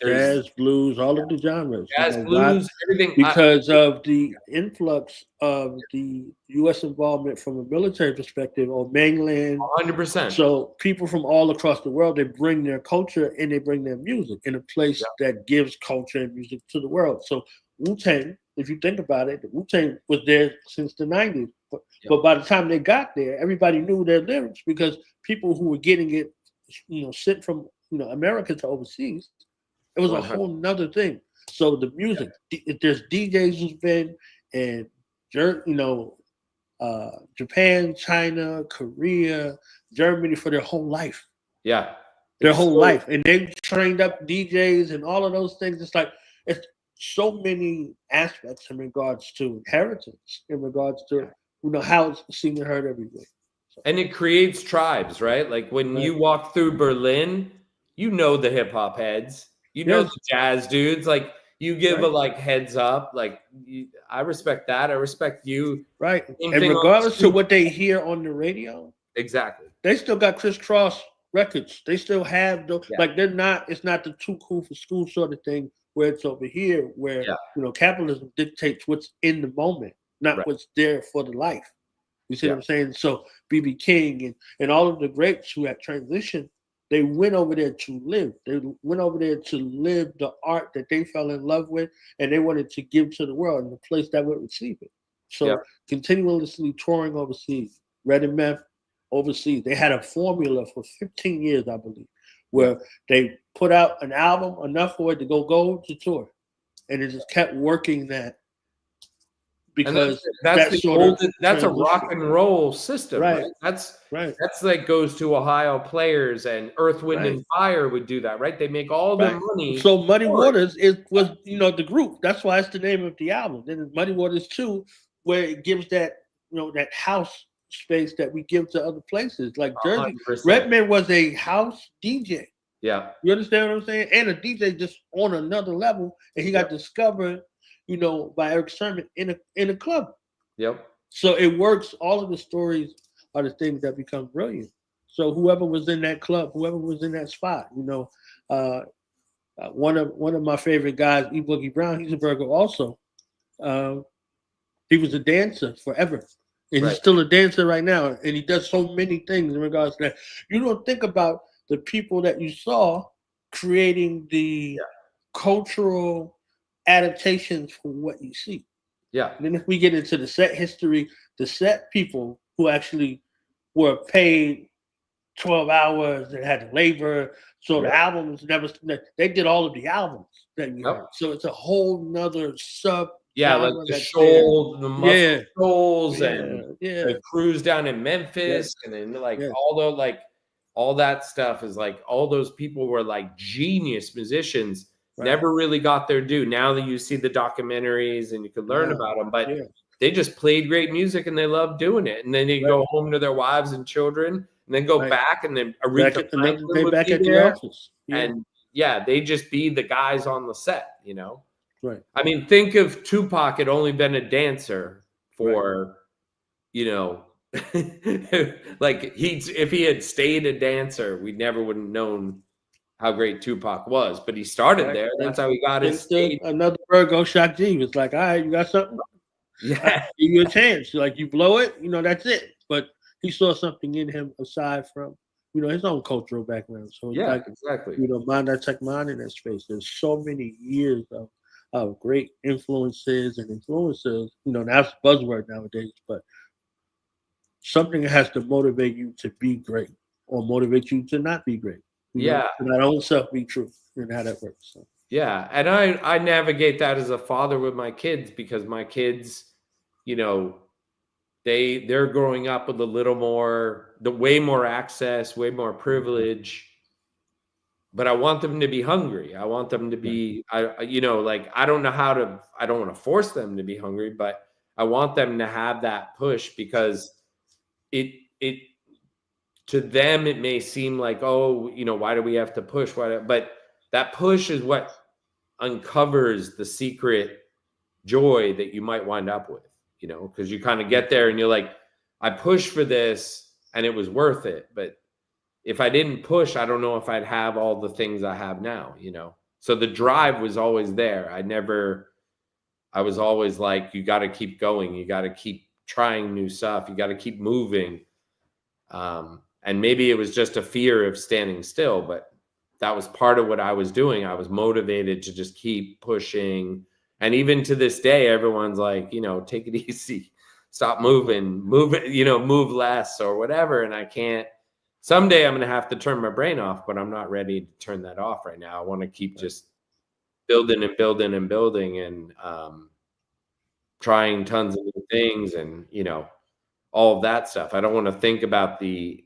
jazz, blues, all of the genres. Jazz, blues, everything. Because of the influx of the U.S. involvement from a military perspective on mainland. 100%. So people from all across the world, they bring their culture and they bring their music in a place that gives culture and music to the world. So Wu-Tang, if you think about it, Wu-Tang was there since the 90s. But by the time they got there, everybody knew their lyrics because people who were getting it, sent from America to overseas, it was a whole nother thing. So the music, there's DJs who's been in, Japan, China, Korea, Germany for their whole life. Yeah, their whole life, and they trained up DJs and all of those things. It's like it's so many aspects in regards to inheritance, in regards to how it's seen and heard everywhere. And it creates tribes, right? Like when you walk through Berlin, the hip hop heads, the jazz dudes, like you give a like heads up. Like I respect that. I respect you. Right. And regardless of what they hear on the radio. Exactly. They still got crisscross records. They still have those, like it's not the too cool for school sort of thing where it's over here where, capitalism dictates what's in the moment, not what's there for the life. You see what I'm saying? So B.B. King and all of the greats who had transitioned, They went over there to live. They went over there to live the art that they fell in love with, and they wanted to give to the world in the place that would receive it. So continuously touring overseas, Red and Meth overseas. They had a formula for 15 years, I believe, where they put out an album enough for it to go gold to tour, and it just kept working that. Because that's a rock and roll system, right? That's like goes to Ohio Players, and Earth, Wind and Fire would do that, right? They make all their money. So Muddy Waters was the group. That's why it's the name of the album. Then Muddy Waters 2, where it gives that that house space that we give to other places like Jersey. 100%. Redman was a house DJ. Yeah, you understand what I'm saying? And a DJ just on another level, and he got discovered. By Eric Sermon in a club. Yep. So it works. All of the stories are the things that become brilliant. So whoever was in that club, whoever was in that spot, one of my favorite guys, E. Boogie Brown, he's a Virgo also. He was a dancer forever. And he's still a dancer right now. And he does so many things in regards to that. You don't think about the people that you saw creating the cultural adaptations for what you see. Yeah. And then if we get into the set history, the set people who actually were paid 12 hours and had labor, so the albums they did all of the albums that you heard. So it's a whole nother sub. Yeah, like the Shoals, the Muscle Shoals, and the crews down in Memphis, and then all that stuff is like all those people were like genius musicians. Never really got their due. Now that you see the documentaries and you can learn about them, but they just played great music and they loved doing it. And then they go home to their wives and children, and then go back, and then Aretha Franklin would back be at there. the office. And they just be the guys on the set, Right. I mean, think if Tupac had only been a dancer for, like if he had stayed a dancer, we never would have known how great Tupac was, but he started there. That's how he got his stage. Another Virgo Shock G was like, all right, you got something? Yeah. Give you a chance. Like, you blow it, that's it. But he saw something in him aside from, his own cultural background. So exactly. Mind that tech mind in that space. There's so many years of great influences and influencers. That's a buzzword nowadays, but something has to motivate you to be great or motivate you to not be great. And our own self be true and how that works. So. Yeah. And I navigate that as a father with my kids, because my kids, they're growing up with way more access, way more privilege. But I want them to be hungry. I want them to be, I don't want to force them to be hungry, but I want them to have that push, because to them, it may seem like, why do we have to push? But that push is what uncovers the secret joy that you might wind up with, because you kind of get there and you're like, I pushed for this and it was worth it. But if I didn't push, I don't know if I'd have all the things I have now, So the drive was always there. I was always like, you got to keep going. You got to keep trying new stuff. You got to keep moving. And maybe it was just a fear of standing still, but that was part of what I was doing. I was motivated to just keep pushing. And even to this day, everyone's like, take it easy, stop moving, move less or whatever. And I can't. Someday I'm going to have to turn my brain off, but I'm not ready to turn that off right now. I want to keep just building and building and building and trying tons of new things and, all of that stuff. I don't want to think about the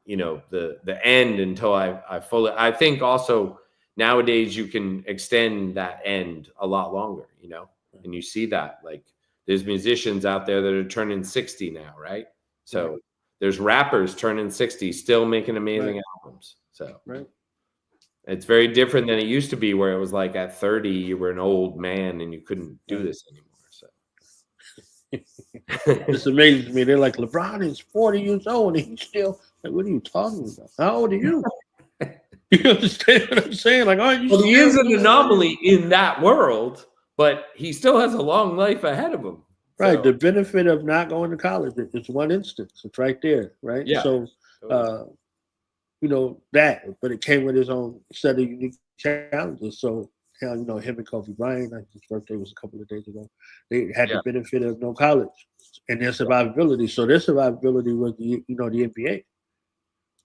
end until I fully. I think also nowadays you can extend that end a lot longer, and you see that, like, there's musicians out there that are turning 60 now, right? So there's rappers turning 60 still making amazing albums. So it's very different than it used to be, where it was like at 30 you were an old man and you couldn't do this anymore. So it's amazing to me. They're like, LeBron is 40 years old and he's still like, what are you talking about? How old are you? You understand what I'm saying? Like, he is an anomaly in that world, but he still has a long life ahead of him. Right. So, the benefit of not going to college is one instance. It's right there. Right. Yeah. So, that, but it came with its own set of unique challenges. So, him and Kobe Bryant, like his birthday was a couple of days ago, they had the benefit of no college and their survivability. So their survivability was the NBA.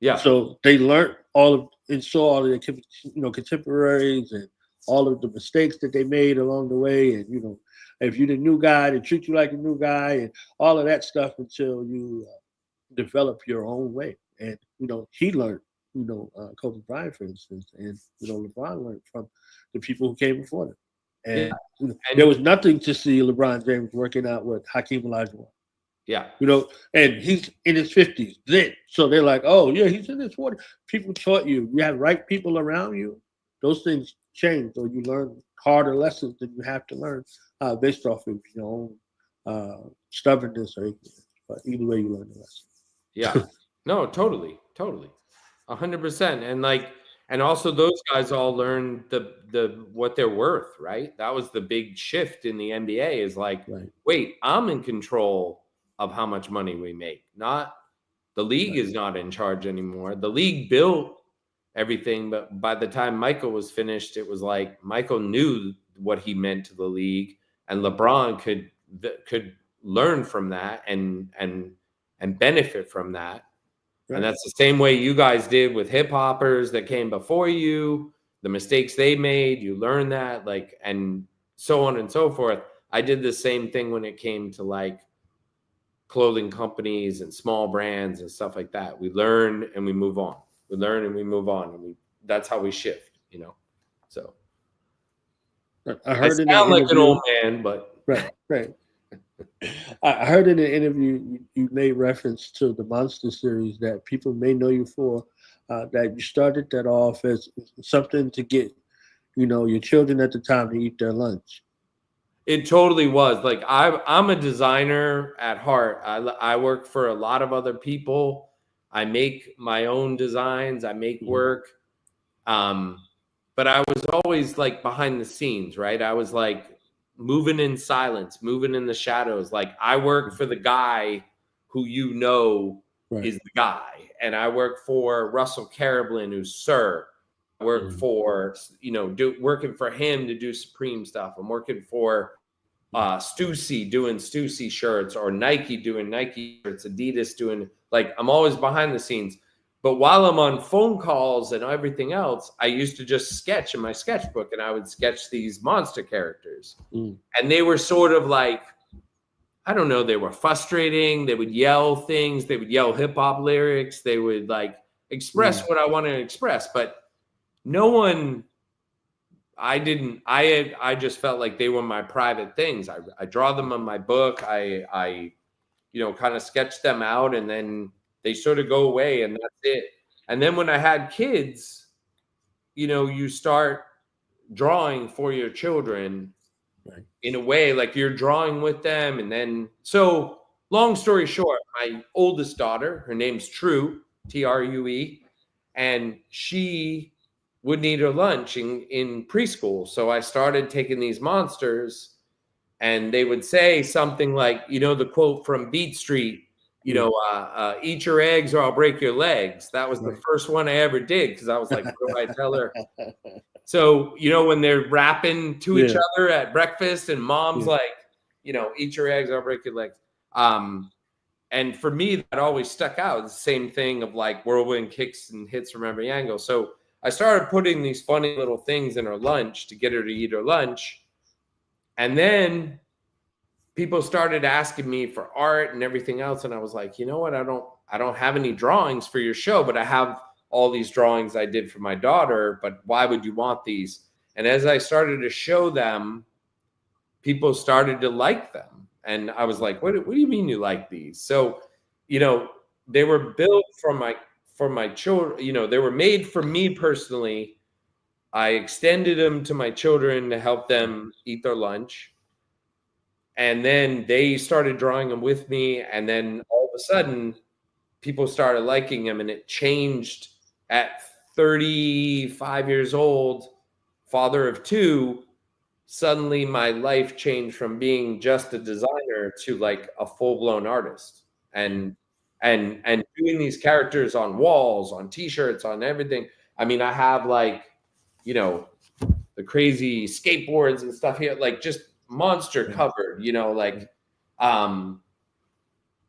Yeah. So they learned and saw all of their contemporaries and all of the mistakes that they made along the way. And if you're the new guy, they treat you like a new guy, and all of that stuff until you develop your own way. And he learned, Kobe Bryant, for instance, and LeBron learned from the people who came before them. And, there was nothing to see LeBron James working out with Hakeem Olajuwon. Yeah. And he's in his 50s then. So they're like, oh, yeah, he's in his 40s. People taught you have right people around you. Those things change, or you learn harder lessons than you have to learn based off of your own stubbornness or ignorance. But either way, you learn the lesson. Yeah. No, totally. 100%. And also those guys all learned the what they're worth, right? That was the big shift in the NBA is like, wait, I'm in control of how much money we make. Not the league is not in charge anymore. The league built everything, but by the time Michael was finished, it was like Michael knew what he meant to the league, and LeBron could learn from that and benefit from that. Right. And that's the same way you guys did with hip hoppers that came before you, the mistakes they made, you learn that, and so on and so forth. I did the same thing when it came to clothing companies and small brands and stuff like that. We learn and we move on. We learn and we move on, and that's how we shift, So I heard I sound like an old man, but right. I heard in an interview you made reference to the Monster series that people may know you for, that you started that off as something to get, your children at the time to eat their lunch. It totally was. I'm a designer at heart. I work for a lot of other people. I make my own designs. I make work. But I was always behind the scenes, right? I was moving in silence, moving in the shadows. I work for the guy who is the guy. And I work for Russell Carablin, who's Sir. I work for, working for him to do Supreme stuff. I'm working for Stüssy doing Stüssy shirts, or Nike doing Nike shirts, Adidas doing, I'm always behind the scenes. But while I'm on phone calls and everything else, I used to just sketch in my sketchbook, and I would sketch these monster characters. And they were sort of I don't know, they were frustrating. They would yell things. They would yell hip hop lyrics. They would express what I wanted to express, but no one, I just felt like they were my private things. I draw them on my book. I kind of sketch them out, and then they sort of go away, and that's it. And then when I had kids, you start drawing for your children in a way, you're drawing with them. And then, so long story short, my oldest daughter, her name's True, True, and she wouldn't eat her lunch in preschool. So I started taking these monsters, and they would say something like, the quote from Beat Street, eat your eggs or I'll break your legs. That was the first one I ever did, because I was like, what do I tell her? So, when they're rapping to each other at breakfast, and mom's eat your eggs or I'll break your legs. And for me, that always stuck out. The same thing of whirlwind kicks and hits from every angle. So I started putting these funny little things in her lunch to get her to eat her lunch. And then people started asking me for art and everything else. And I was like, you know what? I don't have any drawings for your show, but I have all these drawings I did for my daughter. But why would you want these? And as I started to show them, people started to like them. And I was like, what do you mean you like these? So, they were built for my children, they were made for me personally. I extended them to my children to help them eat their lunch. And then they started drawing them with me. And then all of a sudden, people started liking them. And it changed at 35 years old, father of two. Suddenly, my life changed from being just a designer to a full-blown artist. And and doing these characters on walls, on t-shirts, on everything. I mean, I have like, you know, the crazy skateboards and stuff here, like just monster covered, you know, like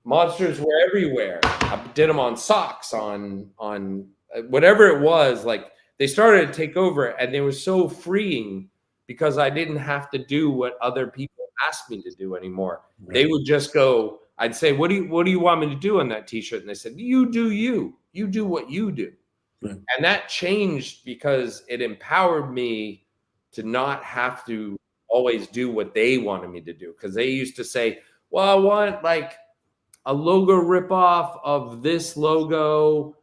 monsters were everywhere. I did them on socks, on whatever it was. Like they started to take over, and they were so freeing because I didn't have to do what other people asked me to do anymore. Right. They would just go, I'd say, what do you want me to do on that t-shirt? And they said, you do what you do. Right. And that changed because it empowered me to not have to always do what they wanted me to do. Because they used to say, well, I want like a logo ripoff of this logo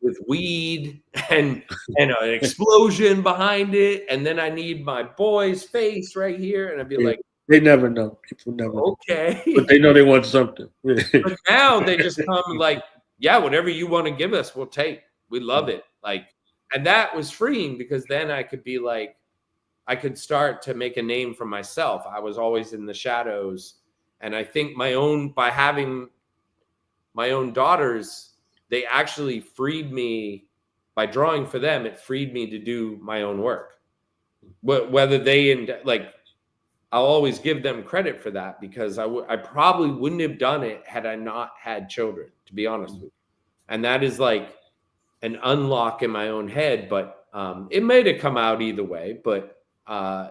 with weed and an explosion behind it. And then I need my boy's face right here. And I'd be like, they never know. People never know. Okay. But they know they want something. But now they just come like, yeah, whatever you want to give us, we'll take. We love it. Like, and that was freeing because then I could be like, I could start to make a name for myself. I was always in the shadows. And I think by having my own daughters, they actually freed me by drawing for them. It freed me to do my own work. Whether I'll always give them credit for that because I probably wouldn't have done it had I not had children, to be honest with you. And that is like an unlock in my own head, but it may have come out either way, but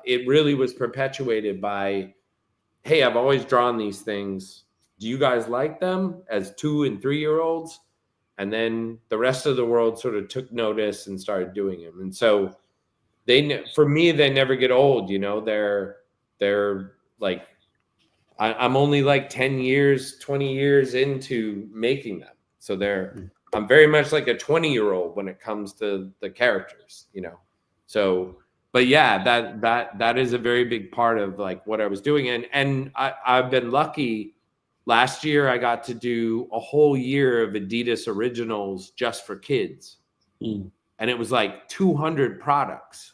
it really was perpetuated by, hey, I've always drawn these things. Do you guys like them as 2 and 3 year olds? And then the rest of the world sort of took notice and started doing them. And so for me, they never get old. You know, they're like, I'm only like 10 years, 20 years into making them. So I'm very much like a 20-year-old when it comes to the characters, you know? So, but yeah, that is a very big part of like what I was doing. And I've been lucky. Last year, I got to do a whole year of Adidas originals just for kids. And it was like 200 products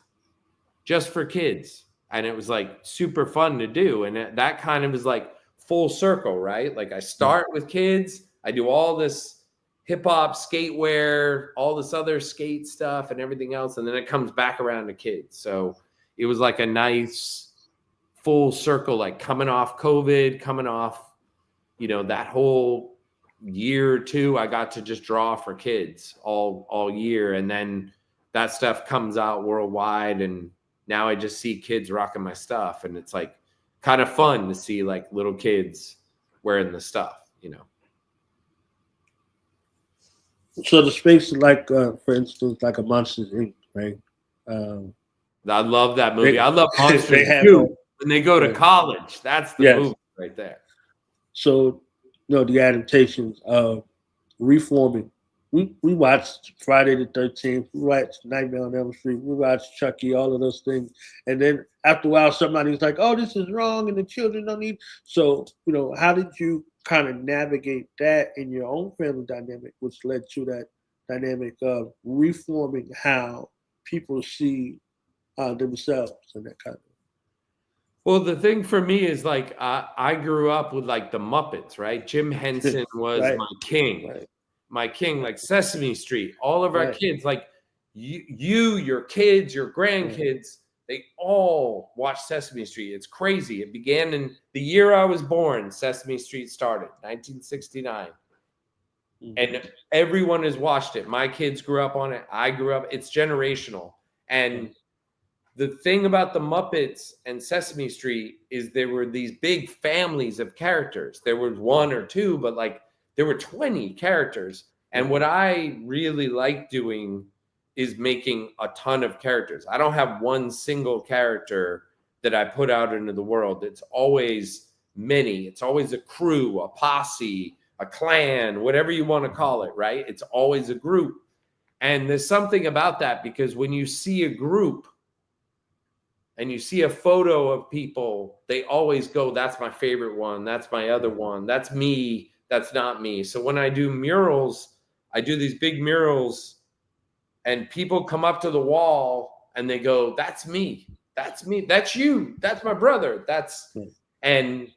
just for kids. And it was like super fun to do. And that kind of is like full circle, right? Like I start with kids, I do all this hip hop, skate wear, all this other skate stuff and everything else. And then it comes back around to kids. So it was like a nice full circle, like coming off COVID, coming off, you know, that whole year or two, I got to just draw for kids all year. And then that stuff comes out worldwide. And now I just see kids rocking my stuff. And it's like kind of fun to see like little kids wearing the stuff, you know. So the space, like, for instance, like a Monsters, Inc., right? I love that movie. I love Monsters too. When they go to college, that's the movie right there. So, you know, the adaptations of reforming. We watched Friday the 13th. We watched Nightmare on Elm Street. We watched Chucky, all of those things. And then after a while, somebody's like, oh, this is wrong and the children don't need. So, you know, how did you kind of navigate that in your own family dynamic, which led to that dynamic of reforming how people see themselves and that kind of. Well, the thing for me is like I grew up with like the Muppets, right? Jim Henson was my king, my king, like Sesame Street. All of our kids, like your kids, your grandkids, they all watch Sesame Street. It's crazy. It began in the year I was born. Sesame Street started, 1969. And everyone has watched it. My kids grew up on it. I grew up. It's generational. And the thing about the Muppets and Sesame Street is there were these big families of characters. There was 1 or 2, but like there were 20 characters. And what I really like doing is making a ton of characters. I don't have one single character that I put out into the world. It's always many. It's always a crew, a posse, a clan, whatever you want to call it, right? It's always a group. And there's something about that because when you see a group and you see a photo of people, they always go, that's my favorite one. That's my other one. That's me. That's not me. So when I do murals, I do these big murals and people come up to the wall and they go, that's me. That's me. That's you. That's my brother. And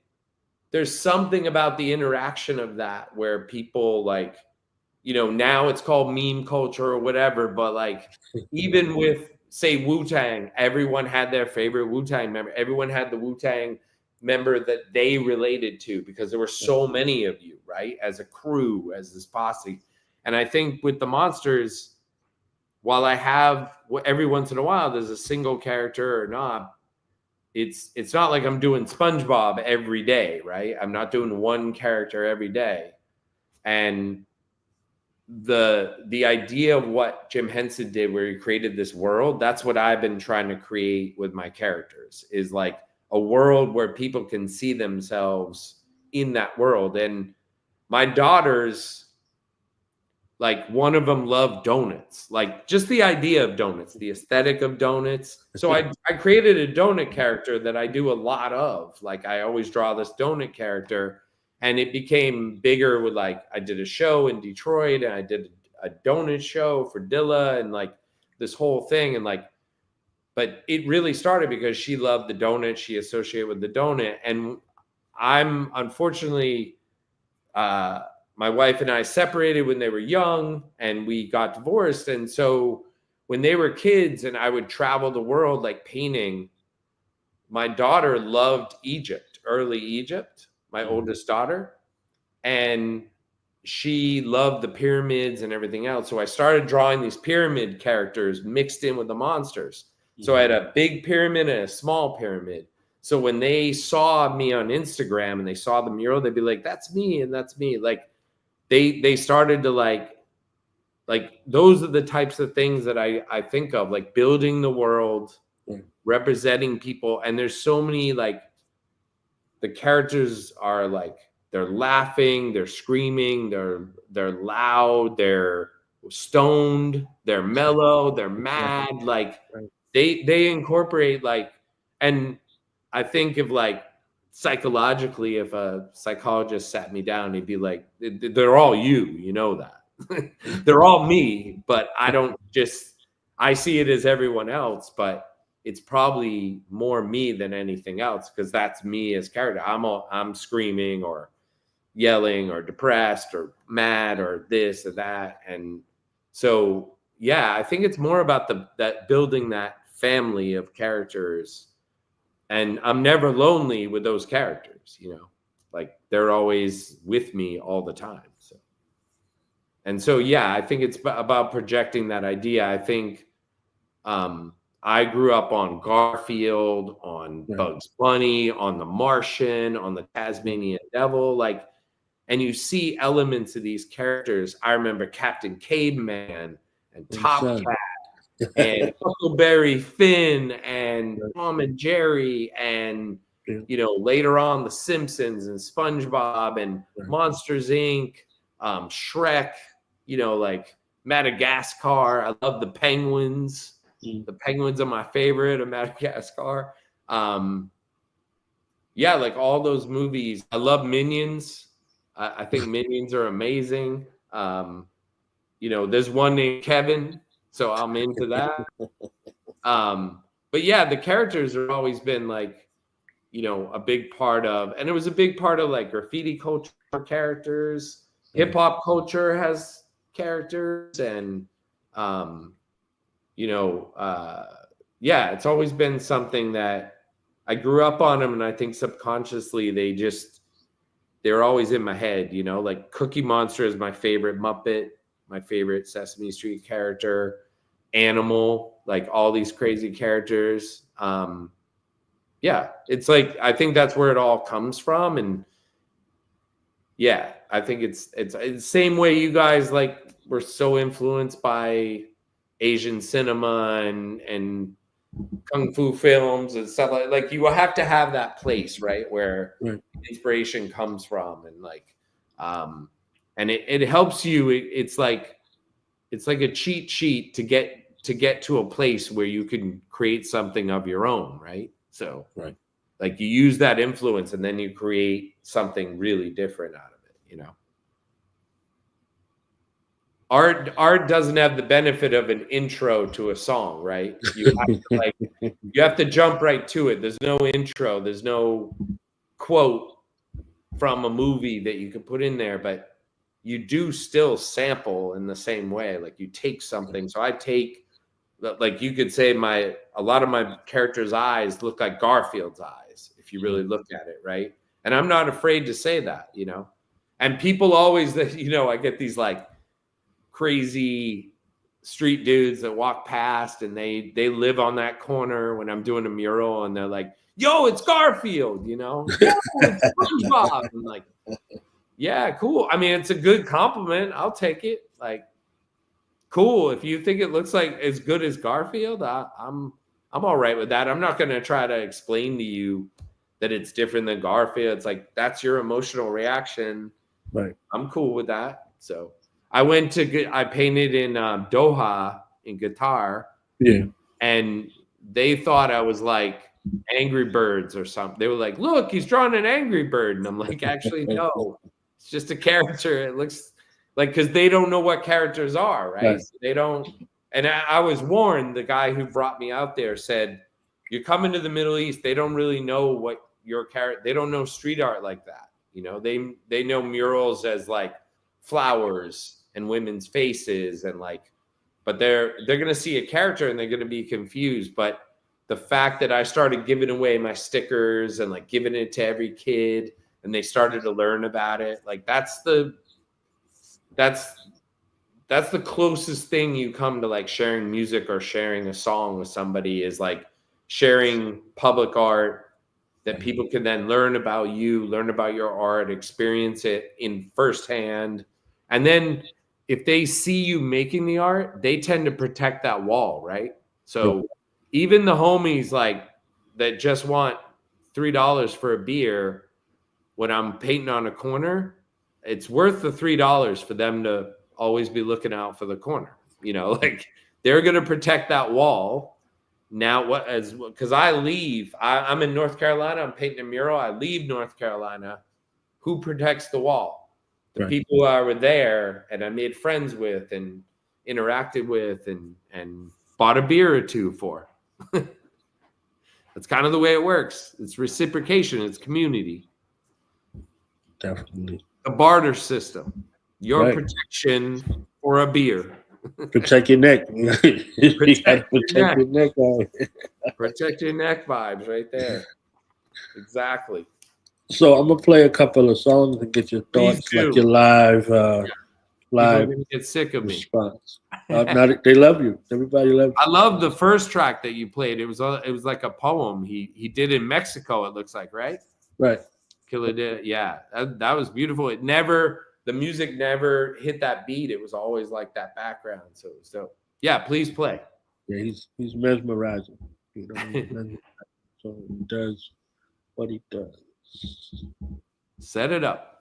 there's something about the interaction of that where people like, you know, now it's called meme culture or whatever, but like even with say Wu-Tang, everyone had their favorite Wu-Tang member. Everyone had the Wu-Tang member that they related to because there were so many of you, right? As a crew, as this posse. And I think with the Monsters, while I have every once in a while, there's a single character or not, it's not like I'm doing SpongeBob every day, right? I'm not doing one character every day. And the idea of what Jim Henson did where he created this world, that's what I've been trying to create with my characters, is like a world where people can see themselves in that world. And my daughters, like one of them loved donuts, like just the idea of donuts, the aesthetic of donuts. So I created a donut character that I do a lot of. Like I always draw this donut character, and it became bigger with like, I did a show in Detroit and I did a donut show for Dilla and like this whole thing. And like, but it really started because she loved the donut. She associated with the donut. And I'm unfortunately, my wife and I separated when they were young and we got divorced. And so when they were kids and I would travel the world like painting, my daughter loved Egypt, early Egypt, my oldest daughter. And she loved the pyramids and everything else. So I started drawing these pyramid characters mixed in with the monsters. So I had a big pyramid and a small pyramid. So when they saw me on Instagram and they saw the mural, they'd be like, that's me and that's me. Like they started to like those are the types of things that I think of, like building the world, representing people. And there's so many, like the characters are like, they're laughing, they're screaming, they're loud, they're stoned, they're mellow, they're mad. Like they incorporate like, and I think of like psychologically, if a psychologist sat me down, he'd be like, they're all you know that. They're all me, but I see it as everyone else, but it's probably more me than anything else because that's me as character. I'm screaming or yelling or depressed or mad or this or that. And so, yeah, I think it's more about that building that family of characters. And I'm never lonely with those characters, you know, like they're always with me all the time. So, yeah, I think it's about projecting that idea. I think I grew up on Garfield, on Bugs Bunny, on The Martian, on the Tasmanian Devil, like, and you see elements of these characters. I remember Captain Caveman and Top Cat and Huckleberry Finn and Tom and Jerry and, you know, later on The Simpsons and SpongeBob and Monsters, Inc., Shrek, you know, like Madagascar. I love the penguins. The penguins are my favorite of Madagascar. Yeah, like all those movies. I love Minions. I think Minions are amazing. You know, there's one named Kevin, so I'm into that. But yeah, the characters have always been like, you know, a big part of, and it was a big part of like graffiti culture characters. Hip hop culture has characters, and you know, yeah, it's always been something that I grew up on them, and I think subconsciously they're always in my head, you know, like Cookie Monster is my favorite Muppet, my favorite Sesame Street character, Animal, like all these crazy characters. Yeah, it's like, I think that's where it all comes from. And yeah, I think it's the same way you guys like were so influenced by Asian cinema and kung fu films and stuff like you will have to have that place, right, where inspiration comes from, and like and it helps you. It's like a cheat sheet to get to a place where you can create something of your own, right? So like you use that influence and then you create something really different out of it, you know. Art doesn't have the benefit of an intro to a song, right? You have to jump right to it. There's no intro. There's no quote. from a movie that you could put in there, but you do still sample in the same way. Like you take something. So I take, like you could say a lot of my characters' eyes look like Garfield's eyes, if you really look at it, right? And I'm not afraid to say that, you know? And people always, you know, I get these like crazy street dudes that walk past and they live on that corner when I'm doing a mural and they're like, yo, it's Garfield, you know? Yo, it's SpongeBob. I'm like, yeah, cool. I mean, it's a good compliment. I'll take it. Like, cool. If you think it looks like as good as Garfield, I'm all right with that. I'm not going to try to explain to you that it's different than Garfield. It's like, that's your emotional reaction. Right. I'm cool with that. So I painted in Doha in Qatar. Yeah. And they thought I was like Angry Birds or something. They were like, look, he's drawing an Angry Bird. And I'm like, actually, no, it's just a character. It looks like, because they don't know what characters are, right? So they don't. And I was warned, the guy who brought me out there said, you're coming to the Middle East. They don't really know what your character, they don't know street art like that. You know, they know murals as like flowers and women's faces and like, but they're going to see a character and they're going to be confused. But the fact that I started giving away my stickers and like giving it to every kid and they started to learn about it, like that's the closest thing you come to like sharing music or sharing a song with somebody, is like sharing public art that people can then learn about you, learn about your art, experience it in firsthand. And then if they see you making the art, they tend to protect that wall, right? So even the homies like that just want $3 for a beer, when I'm painting on a corner, it's worth the $3 for them to always be looking out for the corner. You know, like they're going to protect that wall. Now, because I leave, I'm in North Carolina, I'm painting a mural, I leave North Carolina. Who protects the wall? The people I were there and I made friends with and interacted with and bought a beer or two for. That's kind of the way it works. It's reciprocation, it's community. Definitely. A barter system. Your protection for a beer. Protect your neck. Protect your neck. Protect your neck vibes right there. Exactly. So I'm gonna play a couple of songs and get your thoughts, like your live People are gonna get sick of response. Now they love you. Everybody loves you. I love the first track that you played. It was like a poem he did in Mexico. It looks like, right? Right. Killah did. Yeah, that was beautiful. The music never hit that beat. It was always like that background. So yeah, please play. Yeah, he's mesmerizing. You know, so he does what he does. Set it up.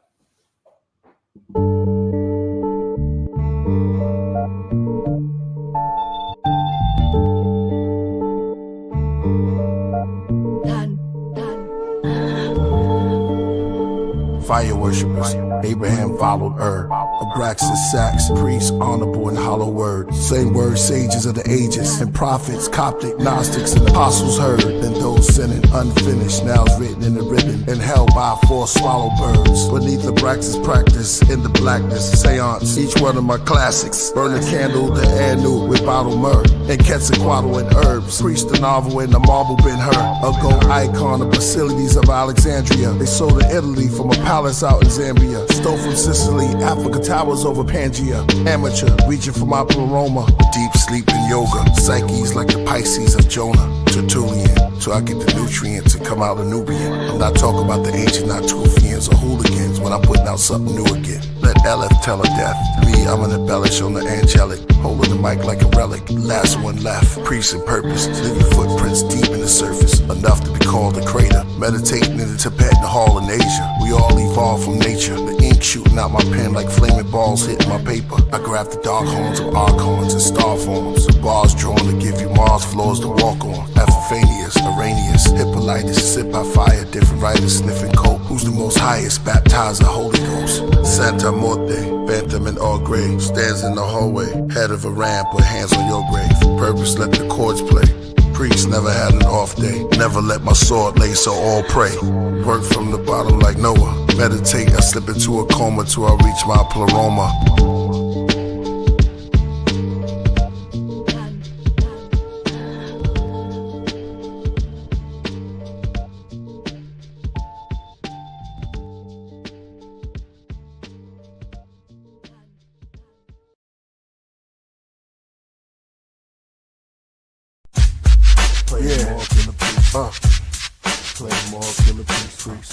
Fire worshippers, Abraham followed Abraxas, Sax, priests, honorable and hollow word. Same word, sages of the ages, and prophets, Coptic, Gnostics, and apostles heard. Then those sinning, unfinished, now it's written in the ribbon, and held by 4 swallow birds. Beneath Abraxas practice, in the blackness, seance, each one of my classics. Burn a candle to Anu with bottled myrrh, and Quetzalcoatl and herbs. Preach the novel in the marble Ben Hur, a gold icon of Basilides of Alexandria. They sold to Italy from a palace out in Zambia. Stole from Sicily, Africa towers over Pangea. Amateur, reaching for my pleroma. Deep sleep in yoga. Psyches like the Pisces of Jonah. Tertullian, so I get the nutrients and come out a Nubian. I'm not talking about the ancient Natufians or hooligans when I'm putting out something new again. Let LF tell her death. Me, I'm an embellish on the angelic. Holding the mic like a relic. Last one left. Priest and purpose. Living footprints deep in the surface. Enough to be called a crater. Meditating in the Tibetan hall in Asia. We all evolve from nature. The ink shooting out my pen like flaming balls hitting my paper. I grab the dark horns of archons and star forms. The bars drawn to give you Mars floors to walk on. Epiphanius, Arrhenius, Hippolytus, sit by fire. Different writers sniffing coke. Who's the most highest? Baptize the Holy Ghost. Santa Morte, Phantom in all gray. Stands in the hallway. Head of a ram, put hands on your grave. Purpose, let the chords play. Priest never had an off day. Never let my sword lay, so all pray. Work from the bottom like Noah. Meditate, I slip into a coma till I reach my pleroma. Play more Killah Priest. Play more Killah Priest.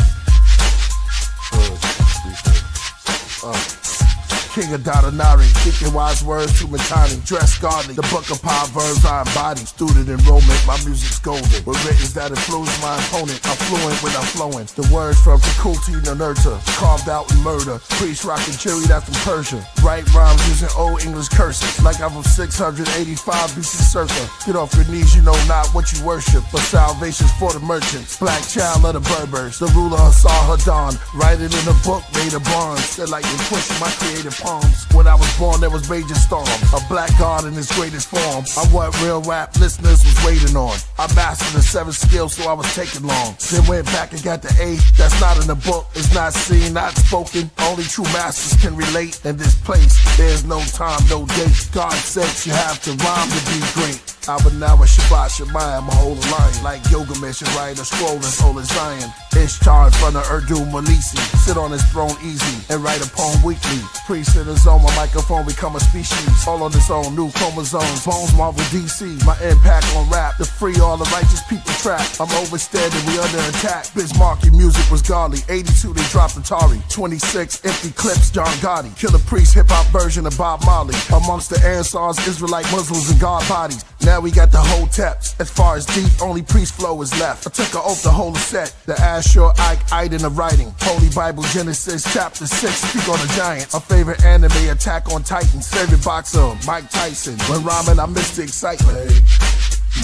King of Dadanari, speaking wise words to Matani, dress godly, the book of proverbs I embody, student enrollment, my music's golden, with writtens that influence my opponent, I'm fluent when I'm flowing, the words from Fakulti to Nurta, carved out in murder, priest rockin' cherry, that's from Persia, write rhymes using old English curses, like I'm from 685 BC circa, get off your knees, you know not what you worship, but salvation's for the merchants, black child of the Berbers, the ruler Hassar Hadan, write it in a book made of bronze, they're like you're pushing my creative palms. When I was born, there was major storm. A black god in his greatest form. I'm what real rap listeners was waiting on. I mastered the 7 skills, so I was taking long. Then went back and got the 8. That's not in the book. It's not seen, not spoken. Only true masters can relate. In this place, there's no time, no date. God says you have to rhyme to be great. Abanawa Shabbat Shemayim, a whole line like Gilgamesh and write a scroll in Solar Zion. Ishtar in front of Urdu Malisi, sit on his throne easy and write a poem weekly. Priest in his own, my microphone become a species, all on its own, new chromosomes. Bones Marvel DC, my impact on rap, to free all the righteous people trapped. I'm overstanding, we under attack. Bismarcky music was godly, 82 they dropped Atari, 26 empty clips, John Gotti. Killah Priest hip hop version of Bob Marley, amongst the Ansars, Israelite Muslims and God bodies. Now we got the whole teps. As far as deep, only priest flow is left. I took an oath to hold a set. The Ashur Ike in the writing. Holy Bible Genesis chapter 6. Speak on the giants. My favorite anime, Attack on Titans. Favorite boxer, Mike Tyson. When rhyming, I miss the excitement. Play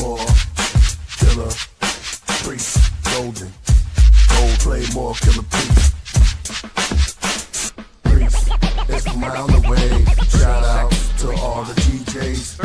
more Killah Priest. Golden. Gold, play more Killah Priest. Priest, it's from around the way. Shout out to all the DJs.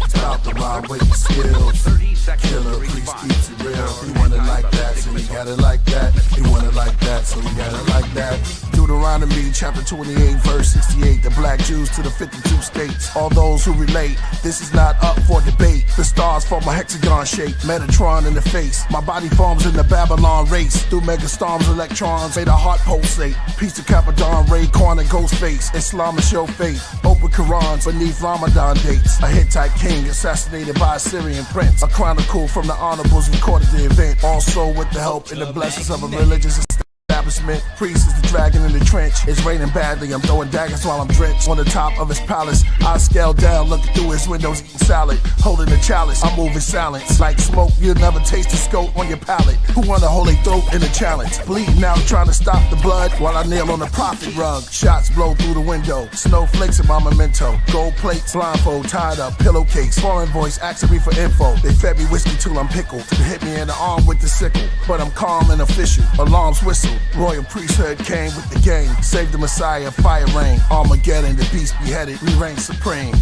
Stop the rhyme with the skills. Killah Priest keeps it real. You want it like that, so you got it like that. You want it like that, so you got it like that. Deuteronomy chapter 28 verse 68. The black Jews to the 52 states. All those who relate, this is not up for debate. The stars form a hexagon shape. Metatron in the face. My body forms in the Babylon race. Through megastorms, electrons made a heart pulsate. Piece of Capadon, Ray Kwan and Ghostface. Islam is your faith. Open Qurans beneath Ramadan dates. A Hittite king assassinated by a Syrian prince. A chronicle from the honorables recorded the event. Also with the help and the blessings of a religious establishment. Priest is the dragon in the trench. It's raining badly. I'm throwing daggers while I'm drenched. On the top of his palace, I scale down, looking through his windows, eating salad, holding the chalice. I'm moving silence like smoke. You'll never taste the scope on your palate. Who wanna hold their throat in a challenge? Bleeding out, trying to stop the blood while I kneel on the prophet rug. Shots blow through the window. Snowflakes in my memento. Gold plates, blindfold, tied up, pillowcase. Foreign voice asking me for info. They fed me whiskey till I'm pickled. They hit me in the arm with the sickle, but I'm calm and official. Alarms whistle. Royal priesthood came with the game. Save the Messiah, fire rain. Armageddon, the beast beheaded, we reign supreme.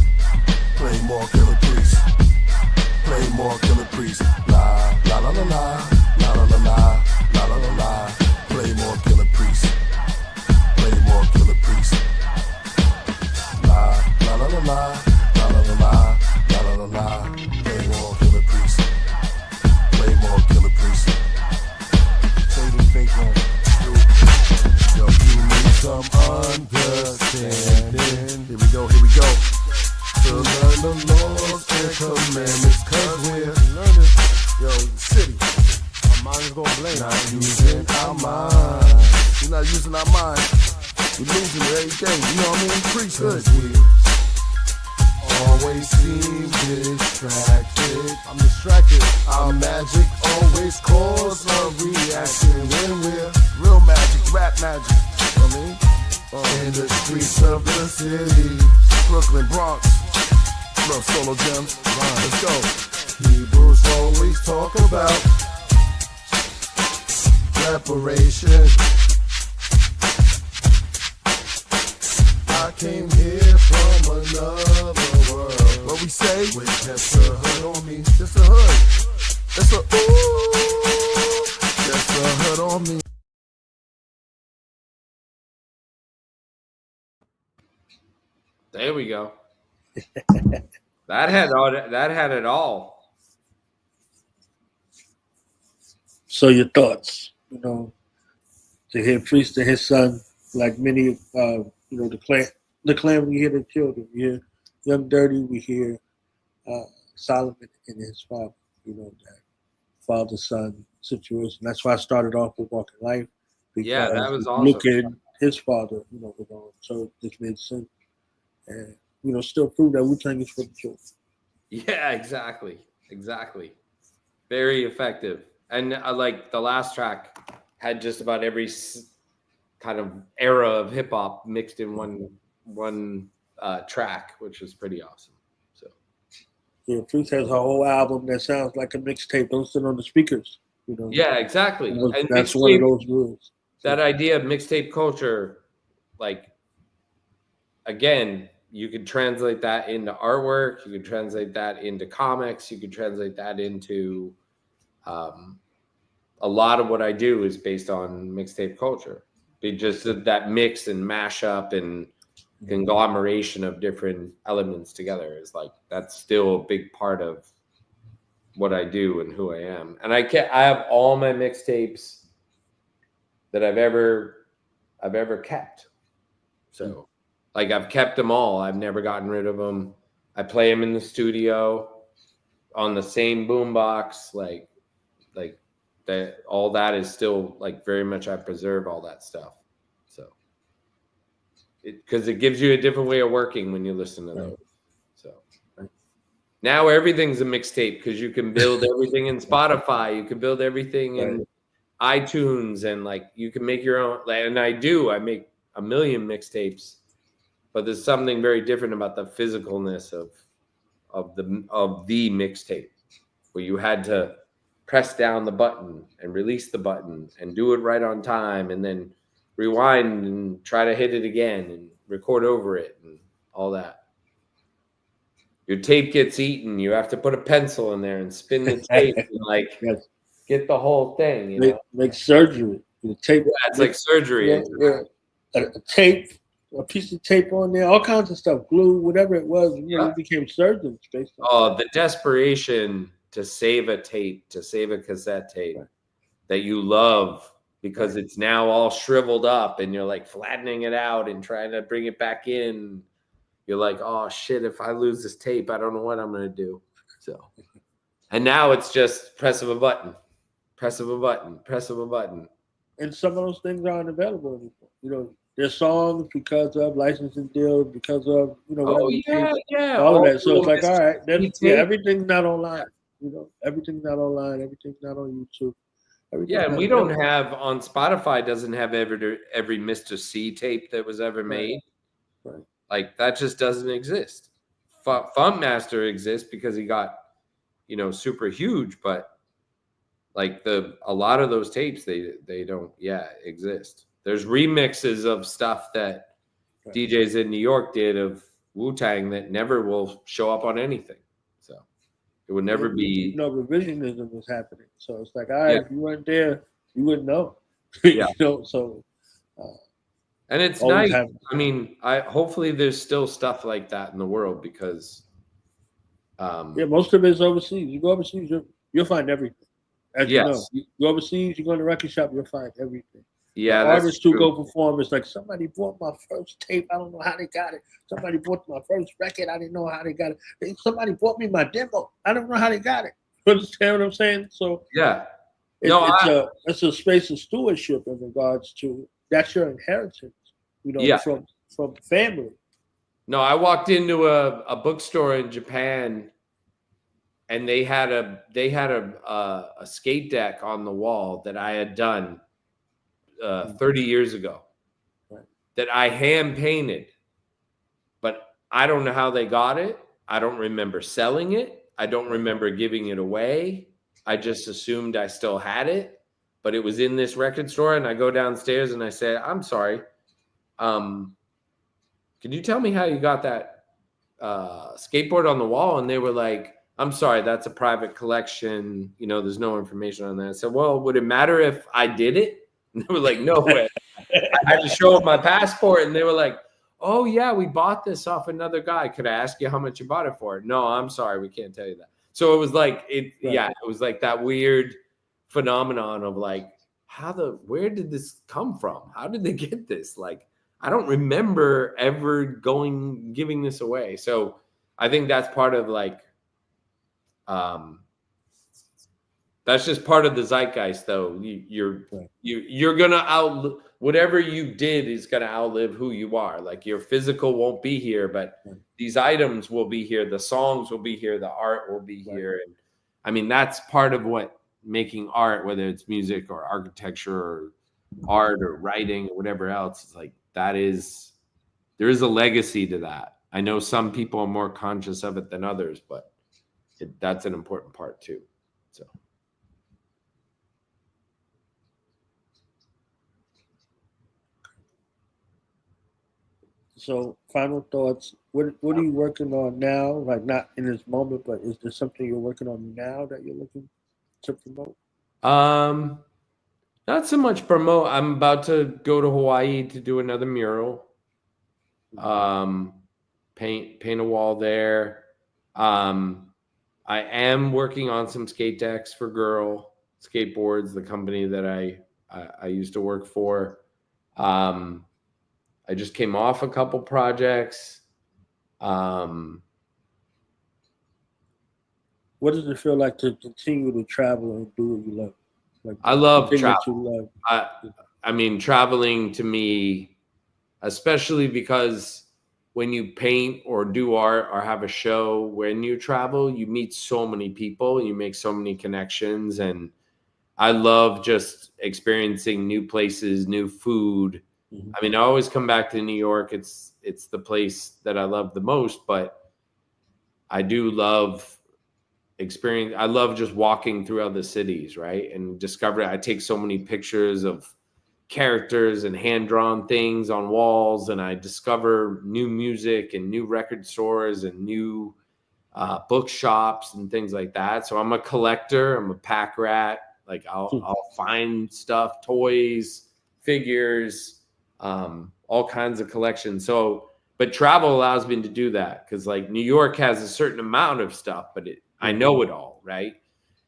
Play more Killah Priest. Play more Killah Priest. La la la la la la la la la la la la. Play more Killah Priest. Play more Killah Priest. La la la la la la la la la la la. Play more Killah Priest. Play more Killah Priest. Say the fake one. Yo, you need some understanding. Here we go, here we go. To learn the laws and commandments, cause we're Learning. Yo, city. Our mind is gonna blame. not using our mind. We're not using our mind. We're losing it every day. You know what I mean? Priesthood. Cause we always seem distracted. I'm distracted. Our magic always cause a reaction when we're Real magic, rap magic. You know what I mean? in the streets of the city. Brooklyn, Bronx. Love solo gems. Let's go. Hebrews always talk about reparation. I came here from another world. What we say? With just a hood on me. Just a hood. It's a ooh. Just a hood on me. There we go. That had it all. So your thoughts, to hear Priest and his son, like many, the clan, we hear the children, we hear Young Dirty, we hear Solomon and his father, that father-son situation. That's why I started off with Walking Life. Yeah, that was awesome. Luke and his father, was on, so this made sense. And, still prove that Wu-Tang is for the children. Yeah, exactly. Very effective. And like the last track had just about every kind of era of hip hop mixed in one track, which was pretty awesome. So yeah, Priest has a whole album that sounds like a mixtape. Don't sit on the speakers. Yeah, exactly. And that's one of those rules. That idea of mixtape culture, like, again, you could translate that into artwork. You could translate that into comics. You could translate that into a lot of what I do is based on mixtape culture. It just that mix and mashup and conglomeration of different elements together is like, that's still a big part of what I do and who I am. And I have all my mixtapes that I've ever kept. So like I've kept them all. I've never gotten rid of them. I play them in the studio on the same boombox. Like that, all that is still like very much, I preserve all that stuff. So because it gives you a different way of working when you listen to those. So now everything's a mixtape because you can build everything in Spotify. You can build everything in iTunes, and like you can make your own. And I make a million mixtapes, but there's something very different about the physicalness of the mixtape, where you had to press down the button and release the button and do it right on time, and then rewind and try to hit it again and record over it and all that. Your tape gets eaten. You have to put a pencil in there and spin the tape and get the whole thing. Make surgery. The tape. Yeah, it's like surgery. A tape, a piece of tape on there, all kinds of stuff, glue, whatever it was. We became surgeons based on the desperation to save a tape, to save a cassette tape that you love because it's now all shriveled up and you're like flattening it out and trying to bring it back in. You're like, oh shit, if I lose this tape, I don't know what I'm going to do. So, and now it's just press of a button. And some of those things aren't available anymore. There's songs because of licensing deals, because of, all of that. So it's like, all right, everything's not online. Everything's not online. Everything's not on YouTube. And we don't have on Spotify. Doesn't have every Mr. C tape that was ever made. Right. Like that just doesn't exist. Funkmaster exists because he got, super huge, but like a lot of those tapes they don't exist. There's remixes of stuff that DJs in New York did of Wu-Tang that never will show up on anything. So it would never be. Revisionism was happening. So it's like, all right, if you weren't there, you wouldn't know. So. And it's nice. I mean, hopefully there's still stuff like that in the world because. Most of it is overseas. You go overseas, you'll find everything. As you know, you go overseas, you go in the record shop, you'll find everything. Yeah, artists who go perform, it's like somebody bought my first tape. I don't know how they got it. Somebody bought my first record. I didn't know how they got it. Somebody bought me my demo. I don't know how they got it. You understand what I'm saying? So it's a space of stewardship in regards to that's your inheritance. From family. No, I walked into a bookstore in Japan, and they had a skate deck on the wall that I had done 30 years ago that I hand painted, but I don't know how they got it. I don't remember selling it. I don't remember giving it away. I just assumed I still had it, but it was in this record store, and I go downstairs and I say, I'm sorry. Can you tell me how you got that skateboard on the wall? And they were like, I'm sorry, that's a private collection. There's no information on that. I said, well, would it matter if I did it? And they were like, no way. I had to show them my passport, and they were like, oh yeah, we bought this off another guy. Could I ask you how much you bought it for? No, I'm sorry, we can't tell you that. So it was like it was like that weird phenomenon of like, where did this come from? How did they get this? Like, I don't remember ever giving this away. So I think that's part of like, that's just part of the zeitgeist, though. You're gonna whatever you did is gonna outlive who you are. Like your physical won't be here, but these items will be here. The songs will be here. The art will be here. And I mean, that's part of what making art, whether it's music or architecture or art or writing or whatever else, is like there is a legacy to that. I know some people are more conscious of it than others, but that's an important part too. So. So, final thoughts. What are you working on now? Like, not in this moment, but is there something you're working on now that you're looking to promote? Not so much promote. I'm about to go to Hawaii to do another mural. Paint a wall there. I am working on some skate decks for Girl Skateboards, the company that I used to work for. I just came off a couple projects. What does it feel like to continue to travel and do what you love? Like, I love travel. I mean, traveling to me, especially because when you paint or do art or have a show, when you travel, you meet so many people, you make so many connections. And I love just experiencing new places, new food. I mean, I always come back to New York. It's the place that I love the most, but I do love experience. I love just walking through other cities, right? And discover. I take so many pictures of characters and hand-drawn things on walls, and I discover new music and new record stores and new bookshops and things like that. So I'm a collector. I'm a pack rat. Like I'll find stuff, toys, figures, all kinds of collections. So, but travel allows me to do that because like New York has a certain amount of stuff, but I know it all, right?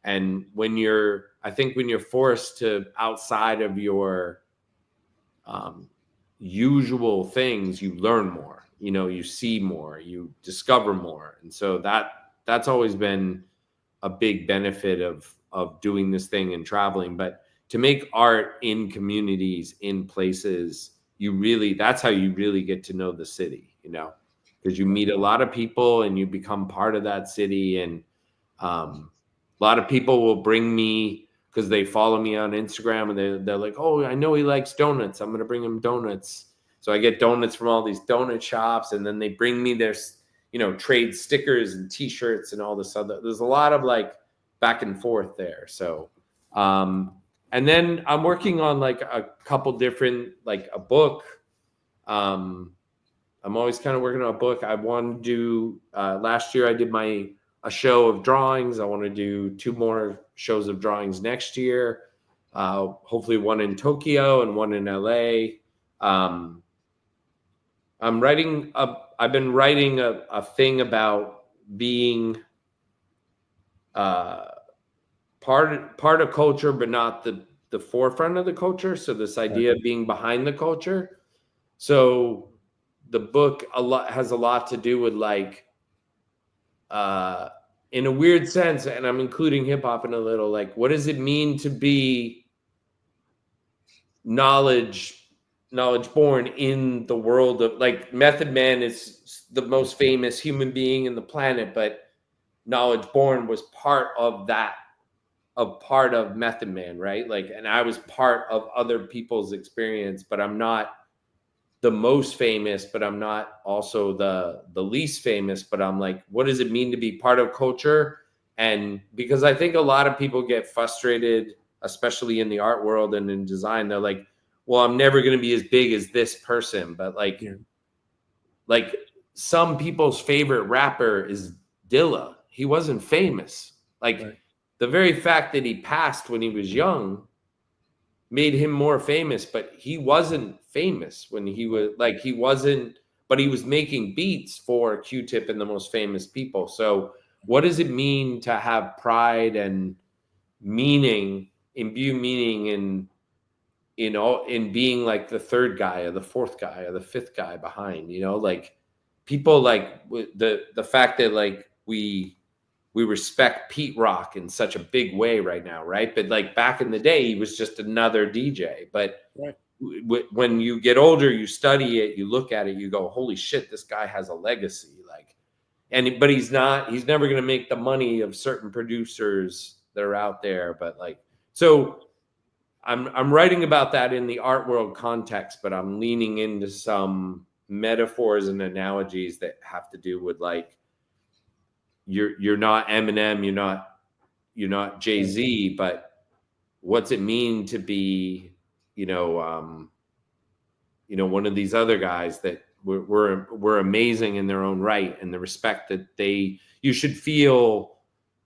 And I think when you're forced to outside of your usual things, you learn more, you see more, you discover more. And so that's always been a big benefit of doing this thing and traveling. But to make art in communities, in places, that's how you really get to know the city, because you meet a lot of people and you become part of that city. And a lot of people will bring me, because they follow me on Instagram, and they're like, oh, I know he likes donuts, I'm going to bring him donuts. So I get donuts from all these donut shops, and then they bring me their, trade stickers and t-shirts and all this other. There's a lot of like back and forth there. So, and then I'm working on like a couple different, like a book. I'm always kind of working on a book. I want to do, last year I did a show of drawings. I want to do 2 more shows of drawings next year. Hopefully one in Tokyo and one in LA. I've been writing a thing about being, part of culture, but not the forefront of the culture. So this idea of being behind the culture. So the book has a lot to do with like, in a weird sense, and I'm including hip hop in a little, like, what does it mean to be knowledge born in the world of, like, Method Man is the most famous human being in the planet, but knowledge born was part of Method Man, right? Like, and I was part of other people's experience, but I'm not the most famous, but I'm not also the least famous, but I'm like, what does it mean to be part of culture? And because I think a lot of people get frustrated, especially in the art world and in design, they're like, well, I'm never going to be as big as this person. But like some people's favorite rapper is Dilla. He wasn't famous. Like the very fact that he passed when he was young made him more famous, but he wasn't famous when he was, like, he wasn't but he was making beats for Q-Tip and the most famous people. So what does it mean to have pride and meaning, imbue meaning in being like the third guy or the fourth guy or the fifth guy behind, like people like the fact that like we respect Pete Rock in such a big way right now, right? But like back in the day, he was just another DJ. But right. When you get older, you study it, you look at it, you go, holy shit, this guy has a legacy. Like, but he's never going to make the money of certain producers that are out there. But like, so I'm writing about that in the art world context, but I'm leaning into some metaphors and analogies that have to do with like, you're not Eminem, you're not Jay-Z, but what's it mean to be, one of these other guys that were amazing in their own right, and the respect that you should feel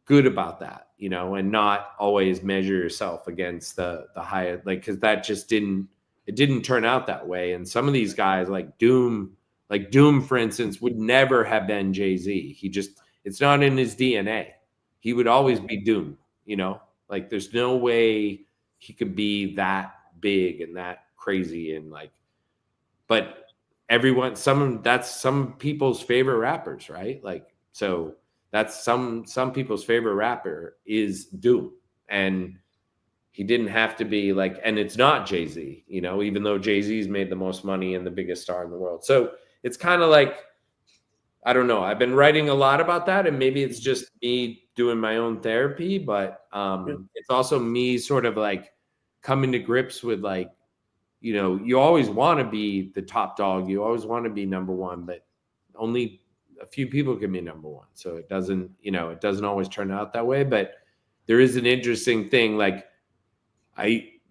good about that, and not always measure yourself against the higher, like, because that just didn't turn out that way. And some of these guys like Doom, for instance, would never have been Jay-Z. It's not in his DNA. He would always be Doom, like there's no way he could be that big and that crazy and like, but that's some people's favorite rappers, right? Like, so that's some people's favorite rapper is Doom, and he didn't have to be like, and it's not Jay-Z, even though Jay-Z's made the most money and the biggest star in the world. So it's kind of like, I don't know. I've been writing a lot about that, and maybe it's just me doing my own therapy, but it's also me sort of like coming to grips with like, you always want to be the top dog. You always want to be number one, but only a few people can be number one. So it doesn't always turn out that way. But there is an interesting thing. Like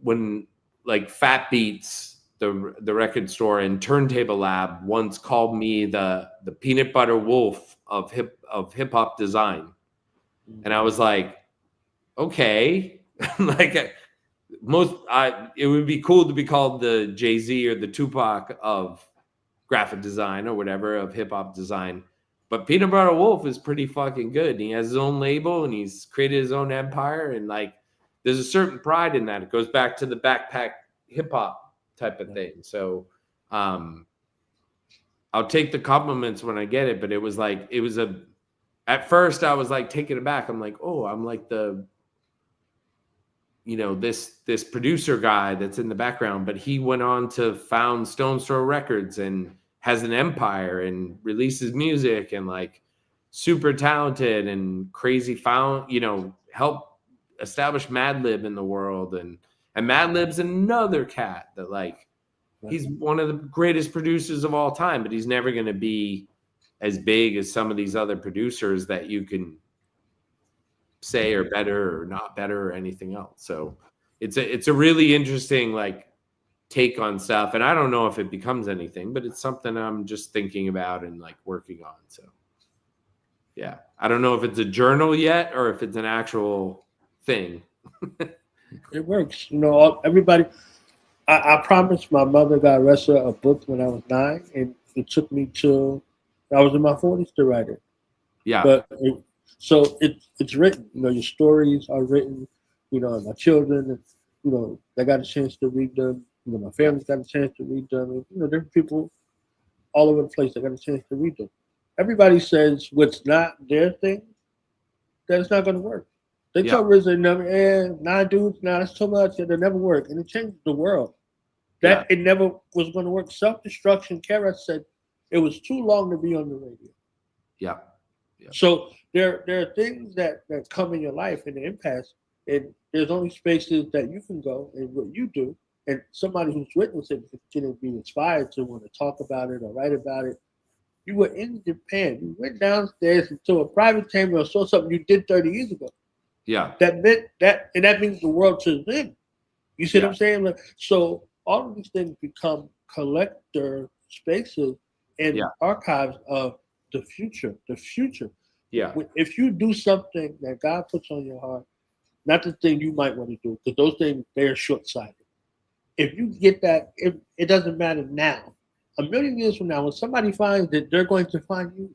when Fat Beats, the record store and Turntable Lab once called me the peanut butter wolf of hip hop design. And I was like, okay, like it would be cool to be called the Jay-Z or the Tupac of graphic design or whatever, of hip hop design. But Peanut Butter Wolf is pretty fucking good. And he has his own label and he's created his own empire. And like, there's a certain pride in that. It goes back to the backpack hip hop type of thing. So I'll take the compliments when I get it, but at first I was like taken aback. I'm like, oh, I'm like the, this producer guy that's in the background, but he went on to found Stone's Throw Records and has an empire and releases music and like super talented and crazy, help establish Madlib in the world. And Madlib's another cat that like, he's one of the greatest producers of all time, but he's never going to be as big as some of these other producers that you can say are better or not better or anything else. So it's a really interesting like take on stuff. And I don't know if it becomes anything, but it's something I'm just thinking about and like working on. So yeah, I don't know if it's a journal yet or if it's an actual thing. It works. Everybody, I promised my mother, God rest her, a book when I was 9, and it took me till I was in my 40s to write it. Yeah. But it's written. Your stories are written. My children, they got a chance to read them. My family's got a chance to read them. And, different people all over the place that got a chance to read them. Everybody says what's not their thing, that it's not going to work. They told RZA, 9 dudes, that's too much, it'll never work. And it changed the world. It never was going to work. Self-destruction, Kara said, it was too long to be on the radio. Yeah. So there are things that come in your life in the impasse, and there's only spaces that you can go and what you do. And somebody who's witnessed it can be inspired to want to talk about it or write about it. You were in Japan. You went downstairs into a private chamber or saw something you did 30 years ago. Yeah. That meant that, and that means the world to them. You see what I'm saying? Like, so all of these things become collector spaces and archives of the future. The future. Yeah. If you do something that God puts on your heart, not the thing you might want to do, because those things, they're short-sighted. If you get that, it doesn't matter now. a million years from now, when somebody finds it, they're going to find you.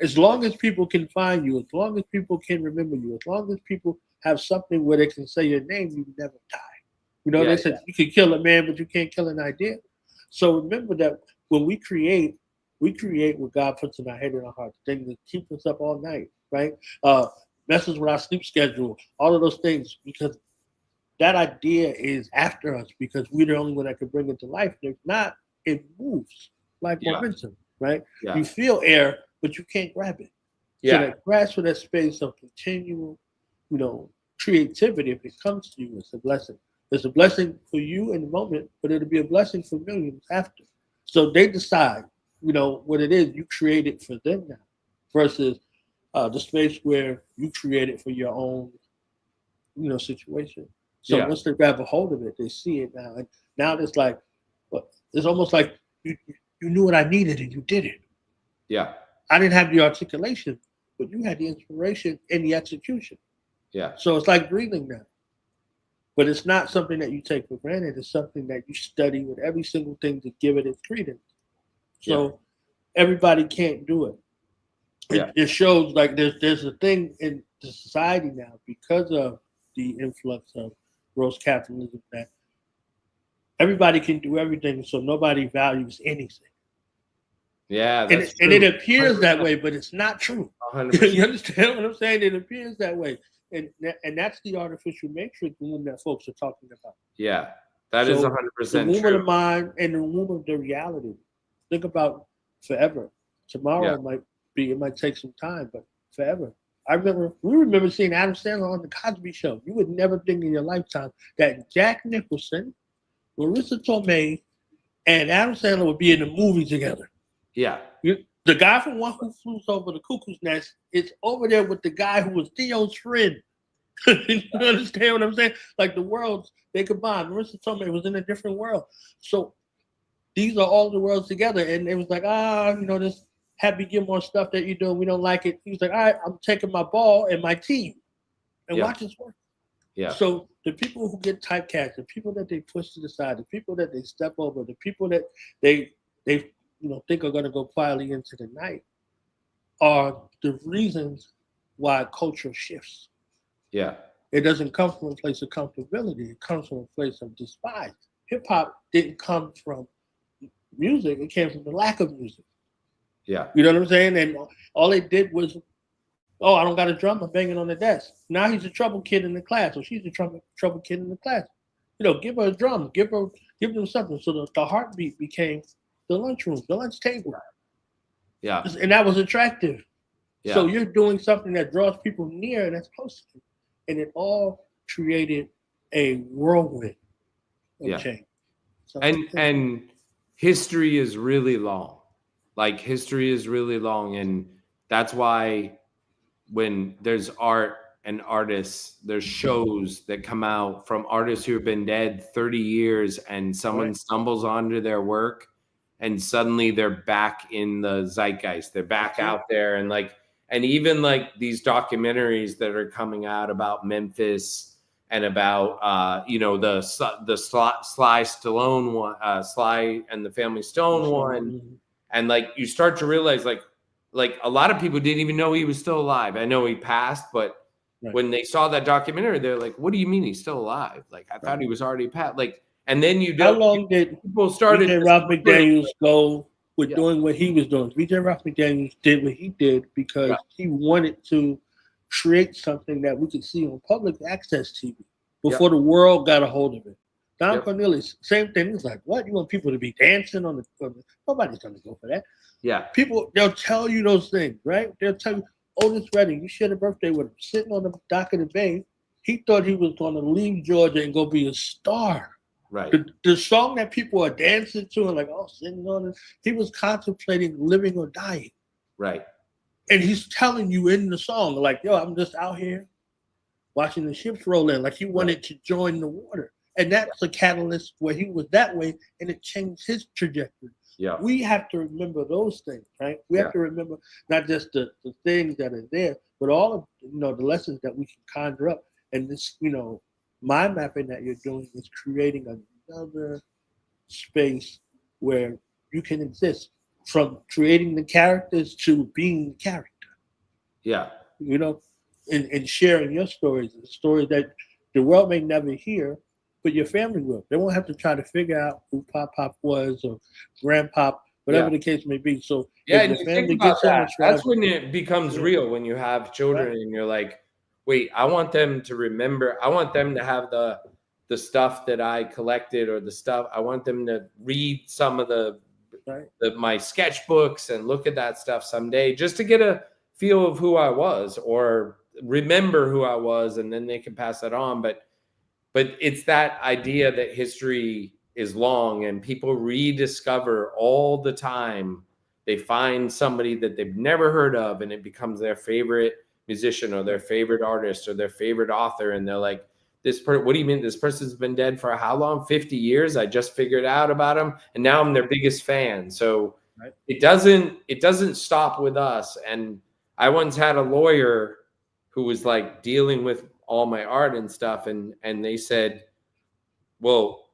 As long as people can find you, as long as people can remember you, as long as people have something where they can say your name, you never die. You know, they said you can kill a man, but you can't kill an idea. So remember that when we create what God puts in our head and our heart, things that keep us up all night, right? Messes with our sleep schedule, all of those things, because that idea is after us because we're the only one that can bring it to life. And if not, it moves like momentum, right? You feel air, but you can't grab it. So that grasp for that space of continual, creativity, if it comes to you, it's a blessing. It's a blessing for you in the moment, but it'll be a blessing for millions after. So they decide, what it is you created for them now versus the space where you created for your own, situation. So once they grab a hold of it, they see it now. And now it's like, it's almost like you knew what I needed and you did it. Yeah. I didn't have the articulation, but you had the inspiration and the execution. Yeah. So it's like breathing now. But it's not something that you take for granted. It's something that you study with every single thing to give it its credence. So everybody can't do it. It shows like there's a thing in the society now because of the influx of gross capitalism that everybody can do everything, so nobody values anything. Yeah, and it appears 100%. That way, but it's not true. 100%. You understand what I'm saying? It appears that way. And that's the artificial matrix womb that folks are talking about. Yeah, that is 100% true. The womb of the mind and the womb of the reality. Think about forever. Tomorrow it might take some time, but forever. We remember seeing Adam Sandler on the Cosby Show. You would never think in your lifetime that Jack Nicholson, Marissa Tomei, and Adam Sandler would be in the movie together. Yeah. The guy from One Who Flew Over the Cuckoo's Nest is over there with the guy who was Theo's friend. You understand what I'm saying? Like the worlds, they combined. Marissa Tomei was in a different world. So these are all the worlds together. And it was like, this Happy Gilmore stuff that you're doing, we don't like it. He was like, all right, I'm taking my ball and my team and watch this work. Yeah. So the people who get typecast, the people that they push to the side, the people that they step over, the people that they think are going to go quietly into the night are the reasons why culture shifts. Yeah. It doesn't come from a place of comfortability. It comes from a place of despise. Hip hop didn't come from music. It came from the lack of music. Yeah. You know what I'm saying? And all they did was, I don't got a drum, I'm banging on the desk. Now he's a trouble kid in the class, or she's a trouble kid in the class. Give her a drum, give them something. So the heartbeat became the lunchroom, the lunch table. Yeah. And that was attractive. Yeah. So you're doing something that draws people near and that's close to you. And it all created a whirlwind of change. So and history is really long. Like history is really long. And that's why when there's art and artists, there's shows that come out from artists who have been dead 30 years and someone stumbles onto their work and suddenly they're back in the zeitgeist. They're back out there. And even like these documentaries that are coming out about Memphis and about, the Sly Stallone one, Sly and the Family Stone one. And like, you start to realize like a lot of people didn't even know he was still alive. I know he passed, but when they saw that documentary, they're like, what do you mean he's still alive? Like, I thought he was already passed. Like, and then how long did people started VJ Ralph McDaniels go with doing what he was doing? VJ Ralph McDaniels did what he did because he wanted to create something that we could see on public access TV before the world got a hold of it. Don Cornelius, same thing. He's like, what? You want people to be dancing on the nobody's going to go for that. Yeah. People, they'll tell you those things, right? They'll tell you, Otis Redding, you shared a birthday with him, sitting on the dock of the bay. He thought he was going to leave Georgia and go be a star. Right. The song that people are dancing to and like, sitting on it, he was contemplating living or dying. Right. And he's telling you in the song, like, I'm just out here watching the ships roll in. Like he wanted to join the water. And that's a catalyst where he was that way and it changed his trajectory. Yeah. We have to remember those things, right? We have to remember not just the things that are there, but all of the lessons that we can conjure up. And this, mind mapping that you're doing is creating another space where you can exist from creating the characters to being the character. Yeah. You know, and sharing your stories, the stories that the world may never hear, but your family will. They won't have to try to figure out who Pop was or Grandpop, whatever the case may be. So yeah, if and your you family think about gets in that. and tries, That's when it becomes real, when you have children and you're like, wait, I want them to remember. I want them to have the stuff that I collected, or the stuff I want them to read some of my sketchbooks and look at that stuff someday, just to get a feel of who I was, or remember who I was, and then they can pass that on. But it's that idea that history is long and people rediscover all the time. They find somebody that they've never heard of, and it becomes their favorite musician or their favorite artist or their favorite author. And they're like, what do you mean? This person's been dead for how long? 50 years. I just figured out about him, and now I'm their biggest fan. So it doesn't stop with us. And I once had a lawyer who was like dealing with all my art and stuff. And they said, well,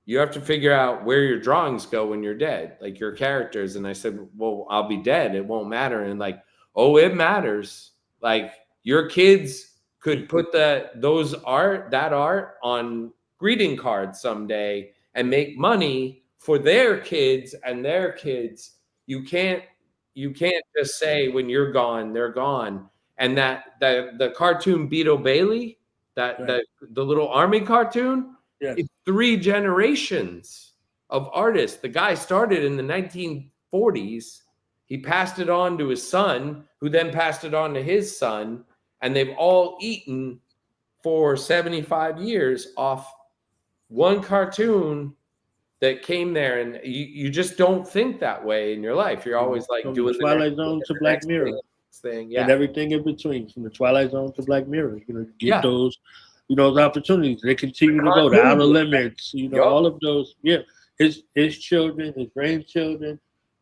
you have to figure out where your drawings go when you're dead, like your characters. And I said, well, I'll be dead. It won't matter. And like, oh, it matters. Like, your kids could put that art on greeting cards someday and make money for their kids and their kids. You can't just say when you're gone, they're gone. And the cartoon Beetle Bailey, the little army cartoon, it's 3 generations of artists. The guy started in the 1940s. He passed it on to his son, who then passed it on to his son, and they've all eaten for 75 years off one cartoon that came there. And you just don't think that way in your life. You're always like from doing the Twilight Zone to Black Mirror thing, and everything in between, from the Twilight Zone to Black Mirror. You know, you get those opportunities. They continue to go to Outer Limits. You know, all of those. Yeah, his children, his grandchildren.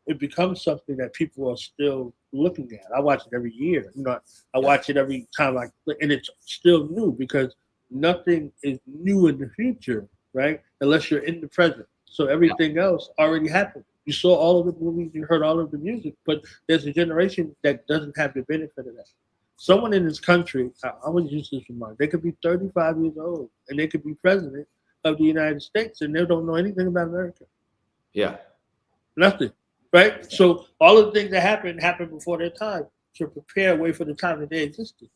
It becomes something that people are still looking at. I watch it every year. You know, I watch it every time and it's still new, because nothing is new in the future, right? Unless you're in the present. So everything else already happened. You saw all of the movies, you heard all of the music, but there's a generation that doesn't have the benefit of that. Someone in this country, I always use this remark, they could be 35 years old and they could be president of the United States, and they don't know anything about America. Yeah. Nothing. Right? So all of the things that happened before their time, to prepare a way for the time that they existed.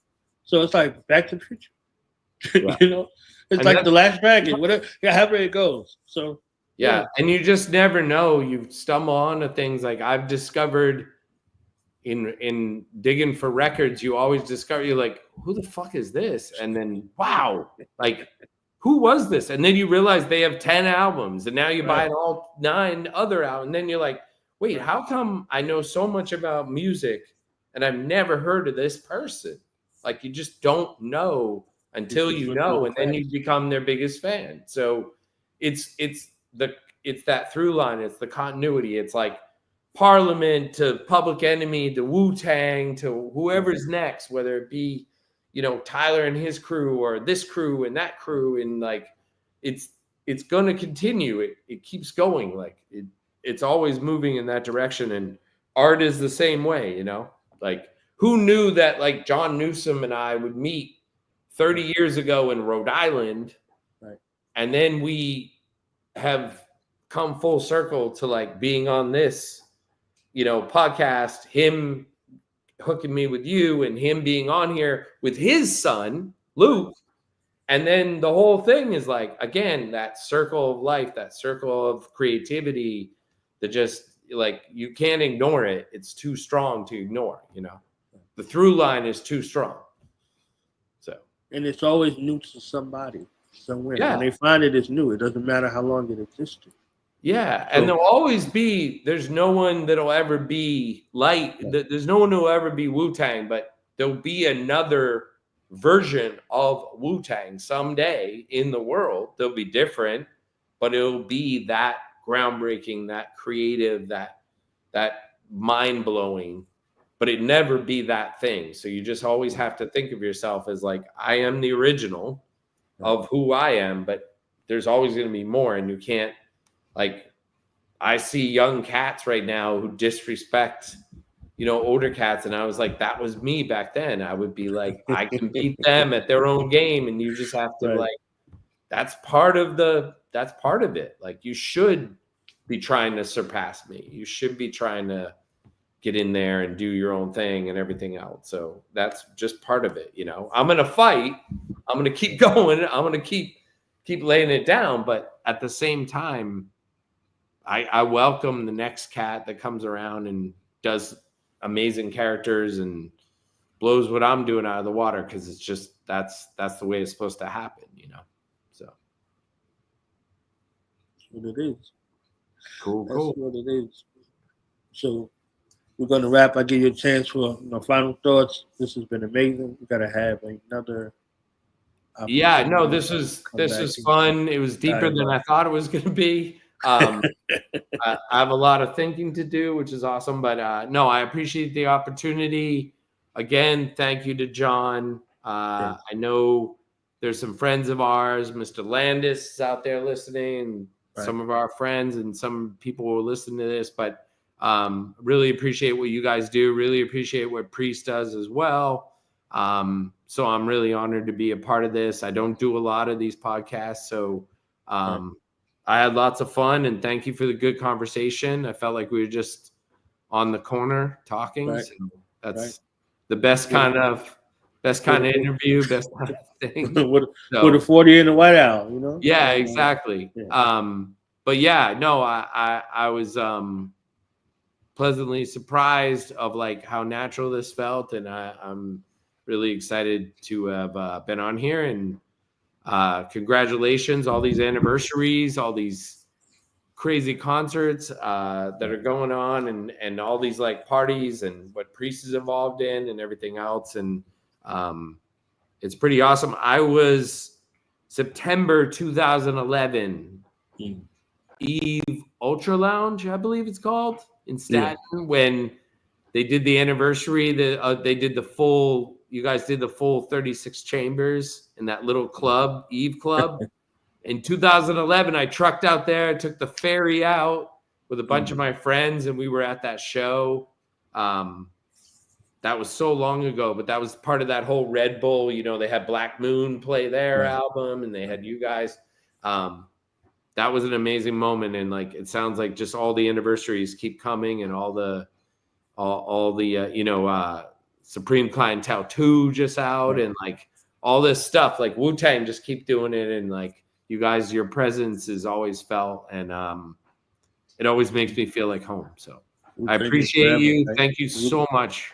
So it's like Back to the Future. You know? It's and like The Last Dragon, whatever, however it goes. So and you just never know. You stumble onto things like I've discovered in digging for records. You always discover, you're like, who the fuck is this? And then wow, like, who was this? And then you realize they have 10 albums, and now you buy all 9 other albums. And then you're like, wait, how come I know so much about music and I've never heard of this person? Like, you just don't know until you know, and then you become their biggest fan. So it's that through line. It's the continuity. It's like Parliament to Public Enemy to Wu-Tang to whoever's next, whether it be, you know, Tyler and his crew or this crew and that crew. And like, it's going to continue. It keeps going. Like it's always moving in that direction. And art is the same way, you know, like who knew that like John Newsom and I would meet 30 years ago in Rhode Island. Right. And then we have come full circle to like being on this, you know, podcast, him hooking me with you and him being on here with his son, Luke. And then the whole thing is like, again, that circle of life, that circle of creativity that just like, you can't ignore it. It's too strong to ignore, you know, the through line is too strong. So, and it's always new to somebody somewhere. Yeah. When they find it is new. It doesn't matter how long it existed. Yeah. And there'll always be, there's no one that'll ever be like, there's no one who'll ever be Wu-Tang, but there'll be another version of Wu-Tang someday in the world. They'll be different, but it'll be that groundbreaking, that creative, that mind-blowing, but it never be that thing. So you just always have to think of yourself as like, I am the original of who I am, but there's always going to be more. And you can't, like, I see young cats right now who disrespect, older cats. And I was like, that was me back then. I would be like, I can beat them at their own game. And you just have to that's part of it. Like, you should be trying to surpass me. You should be trying to get in there and do your own thing and everything else. So that's just part of it. I'm going to fight. I'm going to keep going. I'm going to keep laying it down. But at the same time, I welcome the next cat that comes around and does amazing characters and blows what I'm doing out of the water, because it's just that's the way it's supposed to happen, So that's what it is. Cool. That's what it is. So we're gonna wrap. I give you a chance for final thoughts. This has been amazing. We gotta have another. Yeah, no, this was fun. It was deeper than I thought it was gonna be. I have a lot of thinking to do, which is awesome. But no, I appreciate the opportunity. Again, thank you to John. I know there's some friends of ours, Mr. Landis is out there listening, some of our friends and some people will listen to this, but really appreciate what you guys do. Really appreciate what Priest does as well. So I'm really honored to be a part of this. I don't do a lot of these podcasts, so I had lots of fun, and thank you for the good conversation. I felt like we were just on the corner talking. Right. So that's the best kind of interview, best kind of thing. with a 40 in the White Owl, Yeah, exactly. Yeah. But yeah, no, I was pleasantly surprised of like how natural this felt, and I'm really excited to have been on here. And congratulations, all these anniversaries, all these crazy concerts that are going on, and all these like parties and what Priest is involved in and everything else. And it's pretty awesome. I was September 2011 Eve Ultra Lounge, I believe it's called, in Staten, when they did the anniversary. They did the full. You guys did the full 36 chambers in that little club, Eve Club. In 2011, I trucked out there, took the ferry out with a bunch of my friends, and we were at that show. That was so long ago, but that was part of that whole Red Bull. They had Black Moon play their album, and they had you guys. That was an amazing moment, and like it sounds like just all the anniversaries keep coming, and all the Supreme Clientele 2 just out, and like all this stuff, like Wu-Tang just keep doing it, and like you guys, your presence is always felt, and it always makes me feel like home. So I appreciate you. Thank you so much.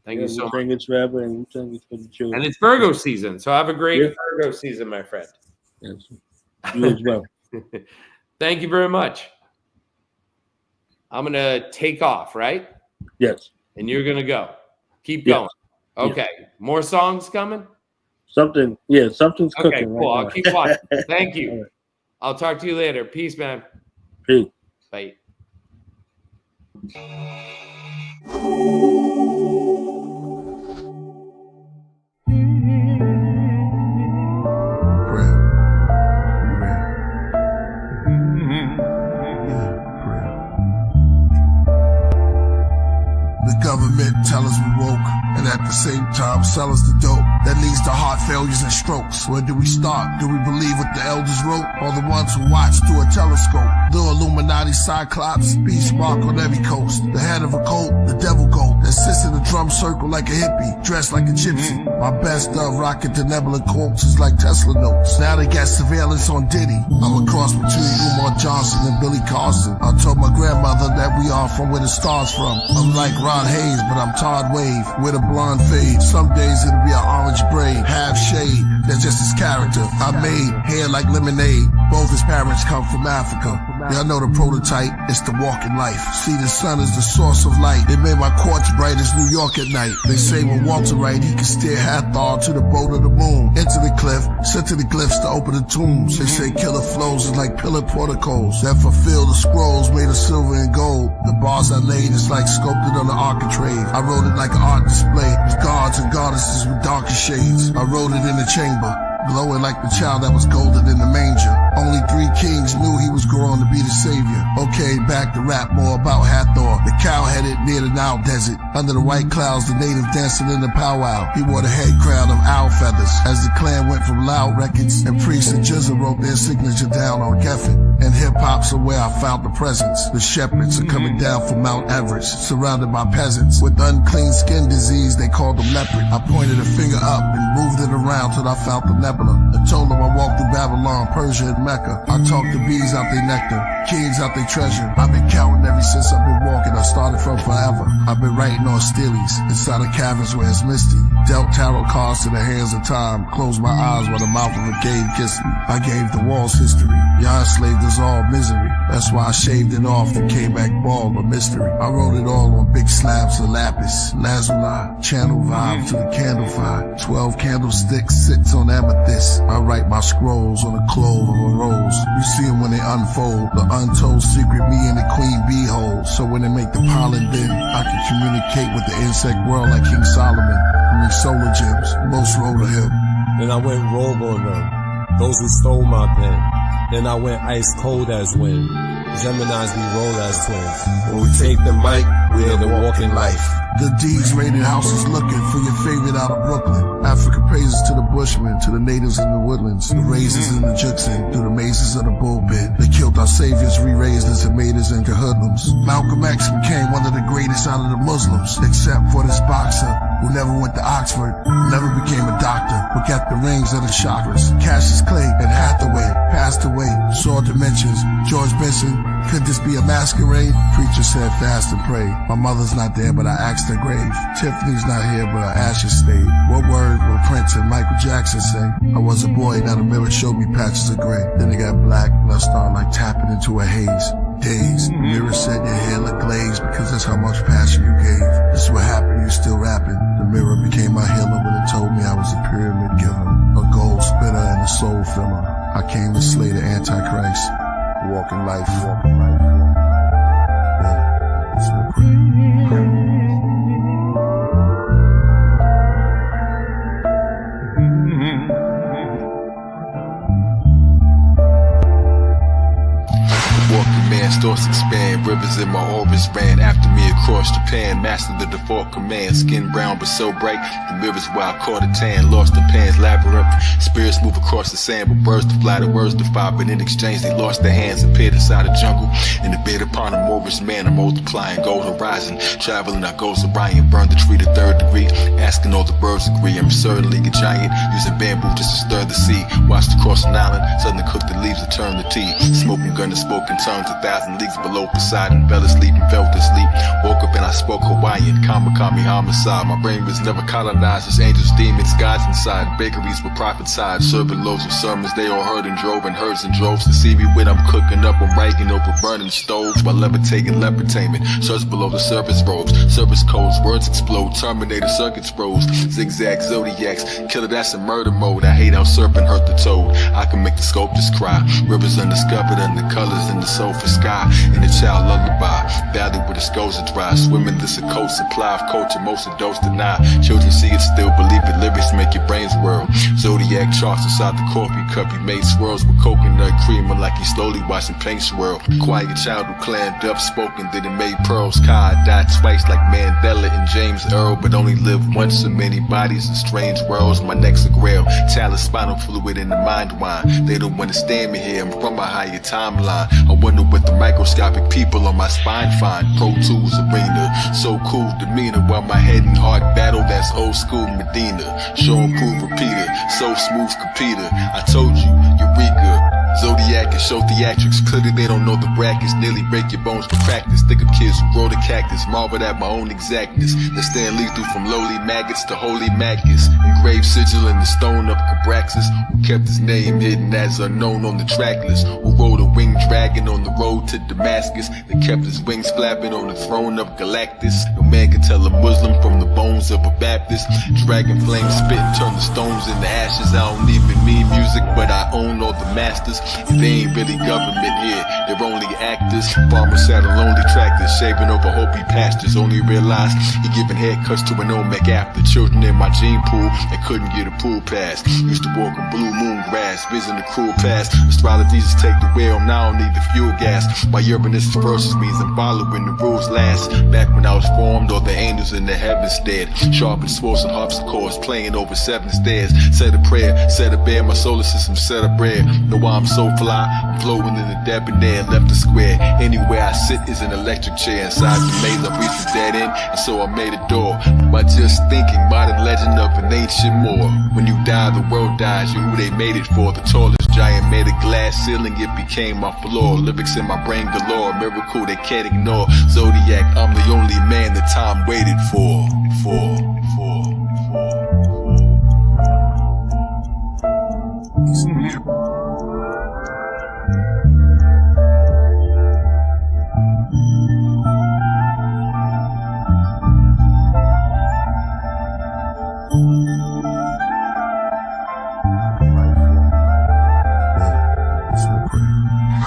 Thank you so much. It's forever, and it's for the children. And it's Virgo season, so have a great Virgo season, my friend. Yes, you as well. Thank you very much. I'm gonna take off, right? Yes. And you're gonna go. Keep going. Okay. More songs coming? Something's cooking. Okay, cool. Right I'll keep watching. Thank you. Right. I'll talk to you later. Peace, man. Peace. Bye. The government tell us we woke, and at the same time sell us the dope that leads to heart failures and strokes. Where do we start? Do we believe what the elders wrote, or the ones who watch through a telescope? The Illuminati cyclops, beast mark on every coast. The head of a cult, the devil goat, that sits in a drum circle like a hippie, dressed like a gypsy. My best of rocking to Nebula quotes is like Tesla notes. Now they got surveillance on Diddy. I'm a cross between Umar Johnson and Billy Carson. I told my grandmother that we are from where the stars from. I'm like Ron Hayes, but I'm Todd Wave with a blonde fade. Some days it'll be an orange braid, half shade. That's just his character. I made hair like lemonade. Both his parents come from Africa. Y'all know the prototype. It's the walking life. See, the sun is the source of light. They made my quartz bright as New York at night. They say when Walter Wright, he can steer Hathor to the boat of the moon. Into the cliff, sent to the glyphs to open the tombs. They say Killah flows is like pillar porticos that fulfill the scrolls made of silver and gold. The bars I laid is like sculpted on the architrave. I wrote it like an art display with gods and goddesses with darker shades. I wrote it in the chamber, glowing like the child that was golden in the manger. Only 3 kings knew he was growing to be the savior. Okay, back to rap more about Hathor, the cow-headed near the Nile desert. Under the white clouds, the native dancing in the powwow. He wore the head crown of owl feathers. As the clan went from loud records, and priests and Jizza wrote their signature down on Geffen. And hip-hop's are where I found the presence. The shepherds are coming down from Mount Everest, surrounded by peasants. With unclean skin disease, they called them leopard. I pointed a finger up and moved it around till I found the nebula. I told them I walked through Babylon, Persia, and Mecca. I talked the bees out their nectar, kings out their treasure. I've been counting ever since I've been walking. I started from forever. I've been writing on steelies, inside of caverns where it's misty. Dealt tarot cards to the hands of time. Closed my eyes while the mouth of a cave kissed me. I gave the walls history. Y'all enslaved us all misery. That's why I shaved it off and came back bald, a mystery. I wrote it all on big slabs of lapis, lazuli, channel vibe to the candle fire. 12 candlesticks sits on amethyst. I write my scrolls on the clove of a rose. You see them when they unfold, the untold secret me and the queen bee hold. So when they make the pollen bin, I can communicate with the insect world like King Solomon. I mean solar gems, most roll to him. Then I went rogue on them, those who stole my pen. Then I went ice cold as wind. Geminis we roll as twins. When we take the mic, we're the walking life. The D's rated houses looking for your favorite out of Brooklyn. Africa praises to the bushmen, to the natives in the woodlands, the raisins in the Jukson, through the mazes of the bullpen. They killed our saviors, re-raised us and made us into hoodlums. Malcolm X became one of the greatest out of the Muslims, except for this boxer who never went to Oxford, never became a doctor, but got the rings of the chakras. Cassius Clay and Hathaway passed away, saw dimensions. George Benson, could this be a masquerade? Preacher said fast and pray. My mother's not there, but I asked her grave. Tiffany's not here, but her ashes stayed. What word will Prince and Michael Jackson say? I was a boy, now the mirror showed me patches of gray. Then it got black, and I started like tapping into a haze. Dazed. The mirror said your hair looked glazed because that's how much passion you gave. This is what happened, you still rapping. The mirror became my healer when it told me I was a pyramid giver, a gold spitter and a soul filler. I came to slay the Antichrist. Walking life, walking life. Yeah, that's what Walking man, stores expand, rivers in my orbits ran after me across Japan, mastered the default command, skin brown but so bright, the mirrors where I caught a tan, lost the pan's labyrinth, spirits move across the sand, but birds to fly, the words defy, but in exchange they lost their hands, appeared inside the jungle, in the bed upon a Moorish man, I'm multiplying, gold horizon, traveling our ghosts Orion, burned the tree to 3rd degree, asking all the birds agree, I'm certainly a giant, using bamboo just to stir the sea, watched across an island, suddenly cooked the leaves to turn the tea, smoking gun and smoking tongues, 1,000 leagues below Poseidon, fell asleep and felt asleep, woke up and I spoke Hawaiian, Kamakami homicide, my brain was never colonized, as angels, demons, gods inside, bakeries with prophesied, serving loads of sermons, they all heard and drove in herds and droves, to see me when I'm cooking up, I'm writing over burning stoves, while levitating lepertainment, search below the surface robes, service codes, words explode, Terminator circuits froze, zigzag zodiacs, Killah, that's a murder mode, I hate how serpent hurt the toad, I can make the sculptors cry, rivers undiscovered under colors in the sulfur sky, and a child lullaby, valley where the skulls are dry, swimming this a cold supply of culture, most of those deny, children see it still believe it, lyrics make your brains whirl, zodiac charts inside the coffee cup, he made swirls with coconut creamer like he slowly watching paint swirl, quiet child who clammed up, spoken that it made pearls, Kai died twice like Mandela and James Earl, but only lived once, so many bodies in strange worlds, my neck's a grail, talent, spinal fluid in the mind wine, they don't understand me here, I'm from a higher timeline, I wonder what the microscopic people on my spine find, Pro Tools arena, so cool demeanor, while my head and heart battle, that's old school Medina, show and prove repeater, so smooth computer, I told you, Eureka, Zodiac and show theatrics, clearly they don't know the brackets, nearly break your bones for practice, think of kids who grow the cactus, marveled at my own exactness, that stand lethal from lowly maggots to holy maggots, engraved sigil in the stone of Cabraxis, who kept his name hidden as unknown on the track list, who rode a winged dragon on the road to Damascus, that kept his wings flapping on the throne of Galactus, no man can tell a Muslim from the bones of a Baptist, dragon flame spit, turn the stones into ashes, I don't even mean music, but I own all the masters, And they ain't really government here, they're only actors. Farmer sat on lonely tractors, shaving over Hopi pastures. Only realized he giving haircuts to an Olmec after. Children in my gene pool that couldn't get a pool pass. Used to walk on blue moon grass, vision the cruel past. Astrologies take the wheel, now I don't need the fuel gas. My Uranus versus means I'm following the rules last. Back when I was formed, all the angels in the heavens stared. Sharp and swore some harpsichords, playing over 7 stairs. Said a prayer, said a bear, my solar system set up rare. Know why I'm so fly? I'm flowing in the debonair, left the square. Anywhere I sit is an electric chair. Inside the maze, I reached the dead end, and so I made a door. By just thinking, modern legend of an ancient Moor. When you die, the world dies, you're who they made it for. The tallest giant made a glass ceiling, it became my floor. Lyrics in my brain galore, miracle they can't ignore. Zodiac, I'm the only man that time waited for.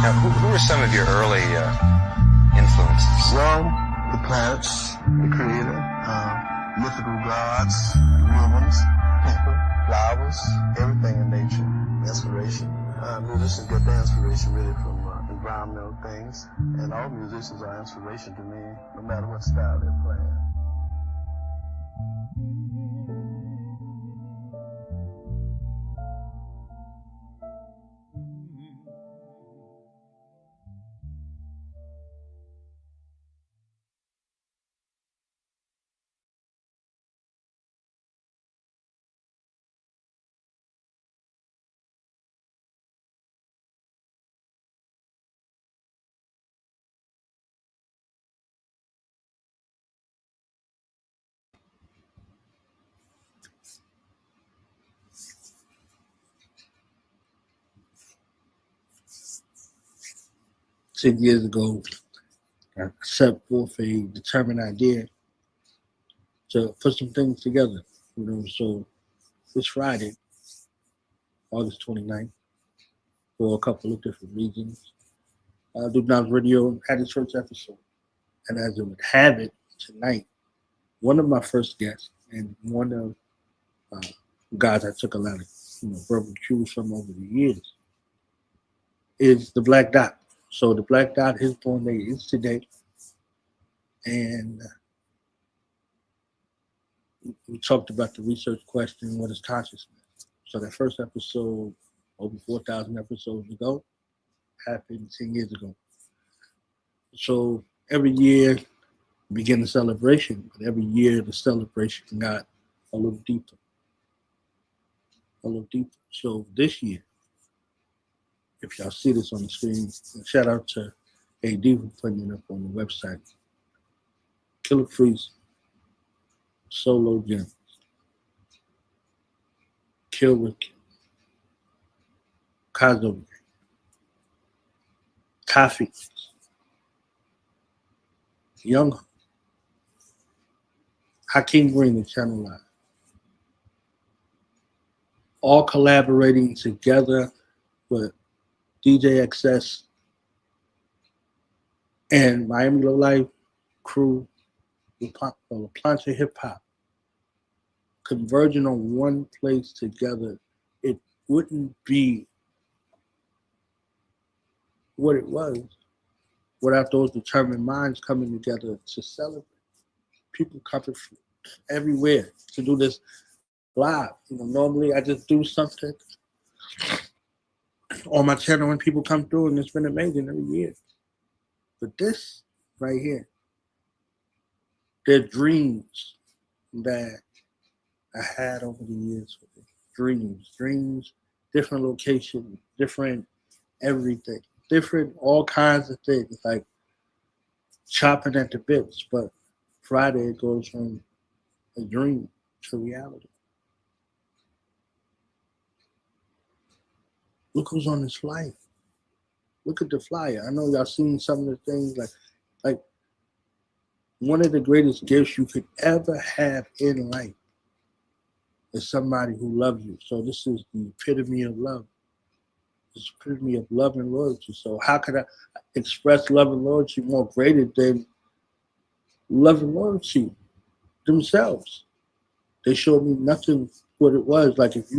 Now, who are some of your early influences? Well, the planets, the creator, mythical gods, rhythms, people, flowers, everything in nature, inspiration. Musicians get their inspiration really from environmental things, and all musicians are inspiration to me, no matter what style they're playing. Six years ago, I set forth a determined idea to put some things together, so this Friday, August 29th, for a couple of different reasons, Luke Newsom Radio had its first episode. And as it would have it tonight, one of my first guests and one of guys I took a lot of verbal cues from over the years is the Black Dot. So the Black Dot, his born day is today. And we talked about the research question, what is consciousness? So that first episode, over 4,000 episodes ago, happened 10 years ago. So every year we begin the celebration, but every year the celebration got a little deeper. So this year, if y'all see this on the screen, shout out to AD for putting it up on the website. Killah Freeze, Solo Gems, Kill with Kazo, Coffee, Young, Hakeem Green and Channel Live, all collaborating together with DJ XS and Miami Low Life crew, La Plancha Hip Hop, converging on one place together. It wouldn't be what it was without those determined minds coming together to celebrate. People coming from everywhere to do this live. Normally I just do something on my channel when people come through, and it's been amazing every year. But this right here, they're dreams that I had over the years. Dreams, different locations, different everything, different all kinds of things, like chopping at the bits. But Friday, it goes from a dream to reality. Look who's on this flight. Look at the flyer. I know y'all seen some of the things, like one of the greatest gifts you could ever have in life is somebody who loves you. So this is the epitome of love. It's the epitome of love and loyalty. So how could I express love and loyalty more greater than love and loyalty themselves? They showed me nothing what it was. Like if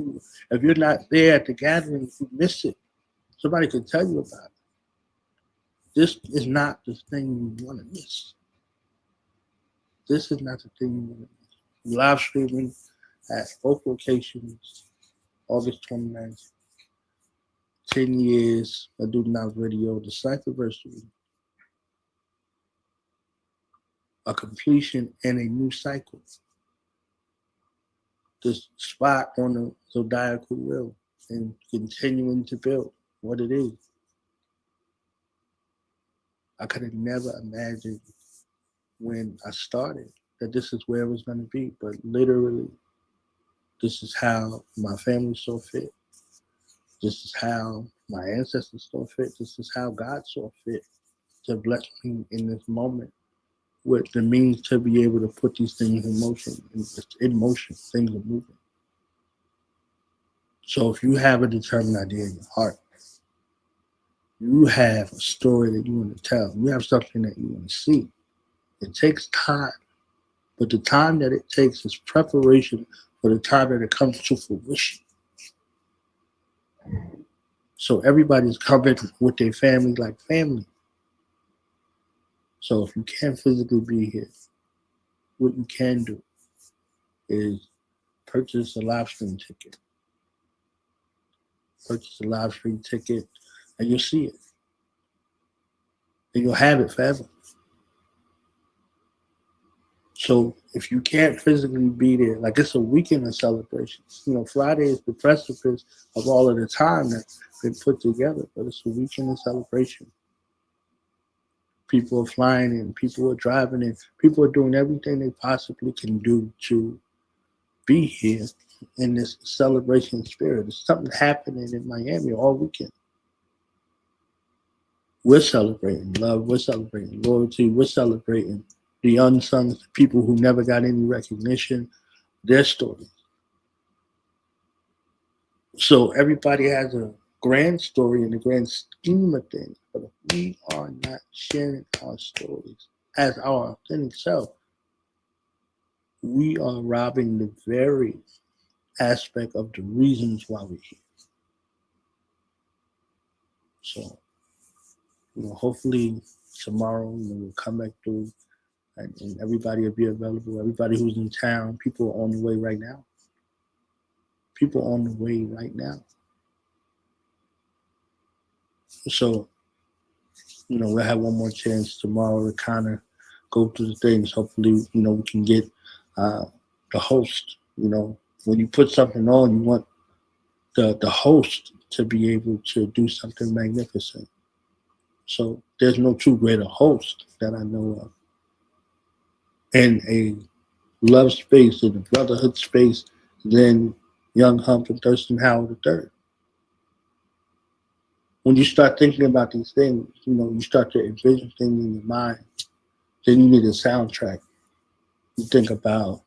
you're not there at the gathering, you miss it. Somebody could tell you about it. This is not the thing you want to miss. This is not the thing you want to miss. Live streaming at both locations, August 29th. 10 years, I do now radio, the Cipher Versary. A completion and a new cycle. This spot on the zodiacal wheel and continuing to build what it is. I could have never imagined when I started that this is where it was going to be, but literally, this is how my family saw fit. This is how my ancestors saw fit. This is how God saw fit to bless me in this moment with the means to be able to put these things in motion. In motion, things are moving. So if you have a determined idea in your heart, you have a story that you want to tell, you have something that you want to see, it takes time. But the time that it takes is preparation for the time that it comes to fruition. So everybody's covered with their family like family. So if you can't physically be here, what you can do is purchase a live stream ticket. Purchase a live stream ticket and you'll see it. And you'll have it forever. So if you can't physically be there, like it's a weekend of celebrations. You know, Friday is the precipice of all of the time that's been put together, but it's a weekend of celebration. People are flying in, people are driving in, people are doing everything they possibly can do to be here in this celebration spirit. There's something happening in Miami all weekend. We're celebrating love, we're celebrating loyalty, we're celebrating the unsung people who never got any recognition, their stories. So everybody has a grand story in the grand scheme of things, but if we are not sharing our stories as our authentic self, we are robbing the very aspect of the reasons why we're here. So, hopefully tomorrow, we'll come back through and everybody will be available. Everybody who's in town, people are on the way right now. People on the way right now. So, we'll have one more chance tomorrow to kind of go through the things. Hopefully, we can get the host. When you put something on, you want the host to be able to do something magnificent. So there's no true greater host that I know of in a love space, in a brotherhood space, than Young Hump and Thurston Howard III. When you start thinking about these things, you start to envision things in your mind. Then you need a soundtrack. You think about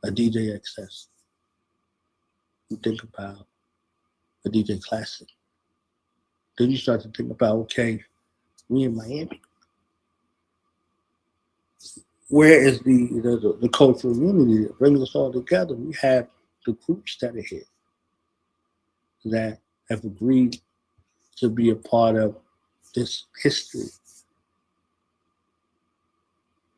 a DJ XS. You think about a DJ Classic. Then you start to think about, okay, we in Miami. Where is the cultural unity that brings us all together? We have the groups that are here that have agreed to be a part of this history.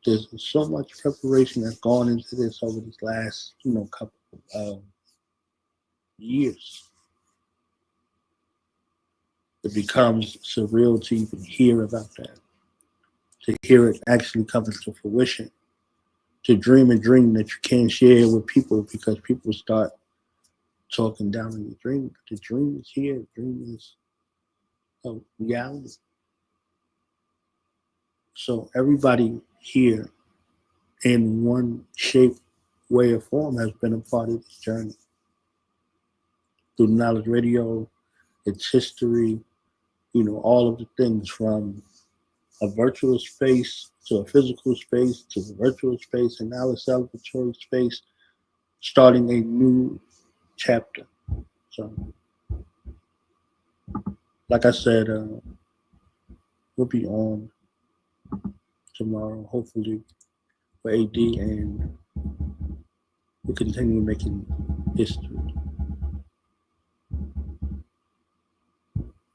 There's so much preparation that's gone into this over these last, couple of years. It becomes surreal to even hear about that, to hear it actually coming to fruition, to dream a dream that you can't share with people because people start talking down on your dream. But the dream is here. The dream is a reality. So everybody here in one shape, way, or form has been a part of this journey. Through Knowledge Radio, its history, all of the things from a virtual space to a physical space to a virtual space and now a celebratory space, starting a new chapter. So like I said, we'll be on tomorrow, hopefully, for AD, and we'll continue making history.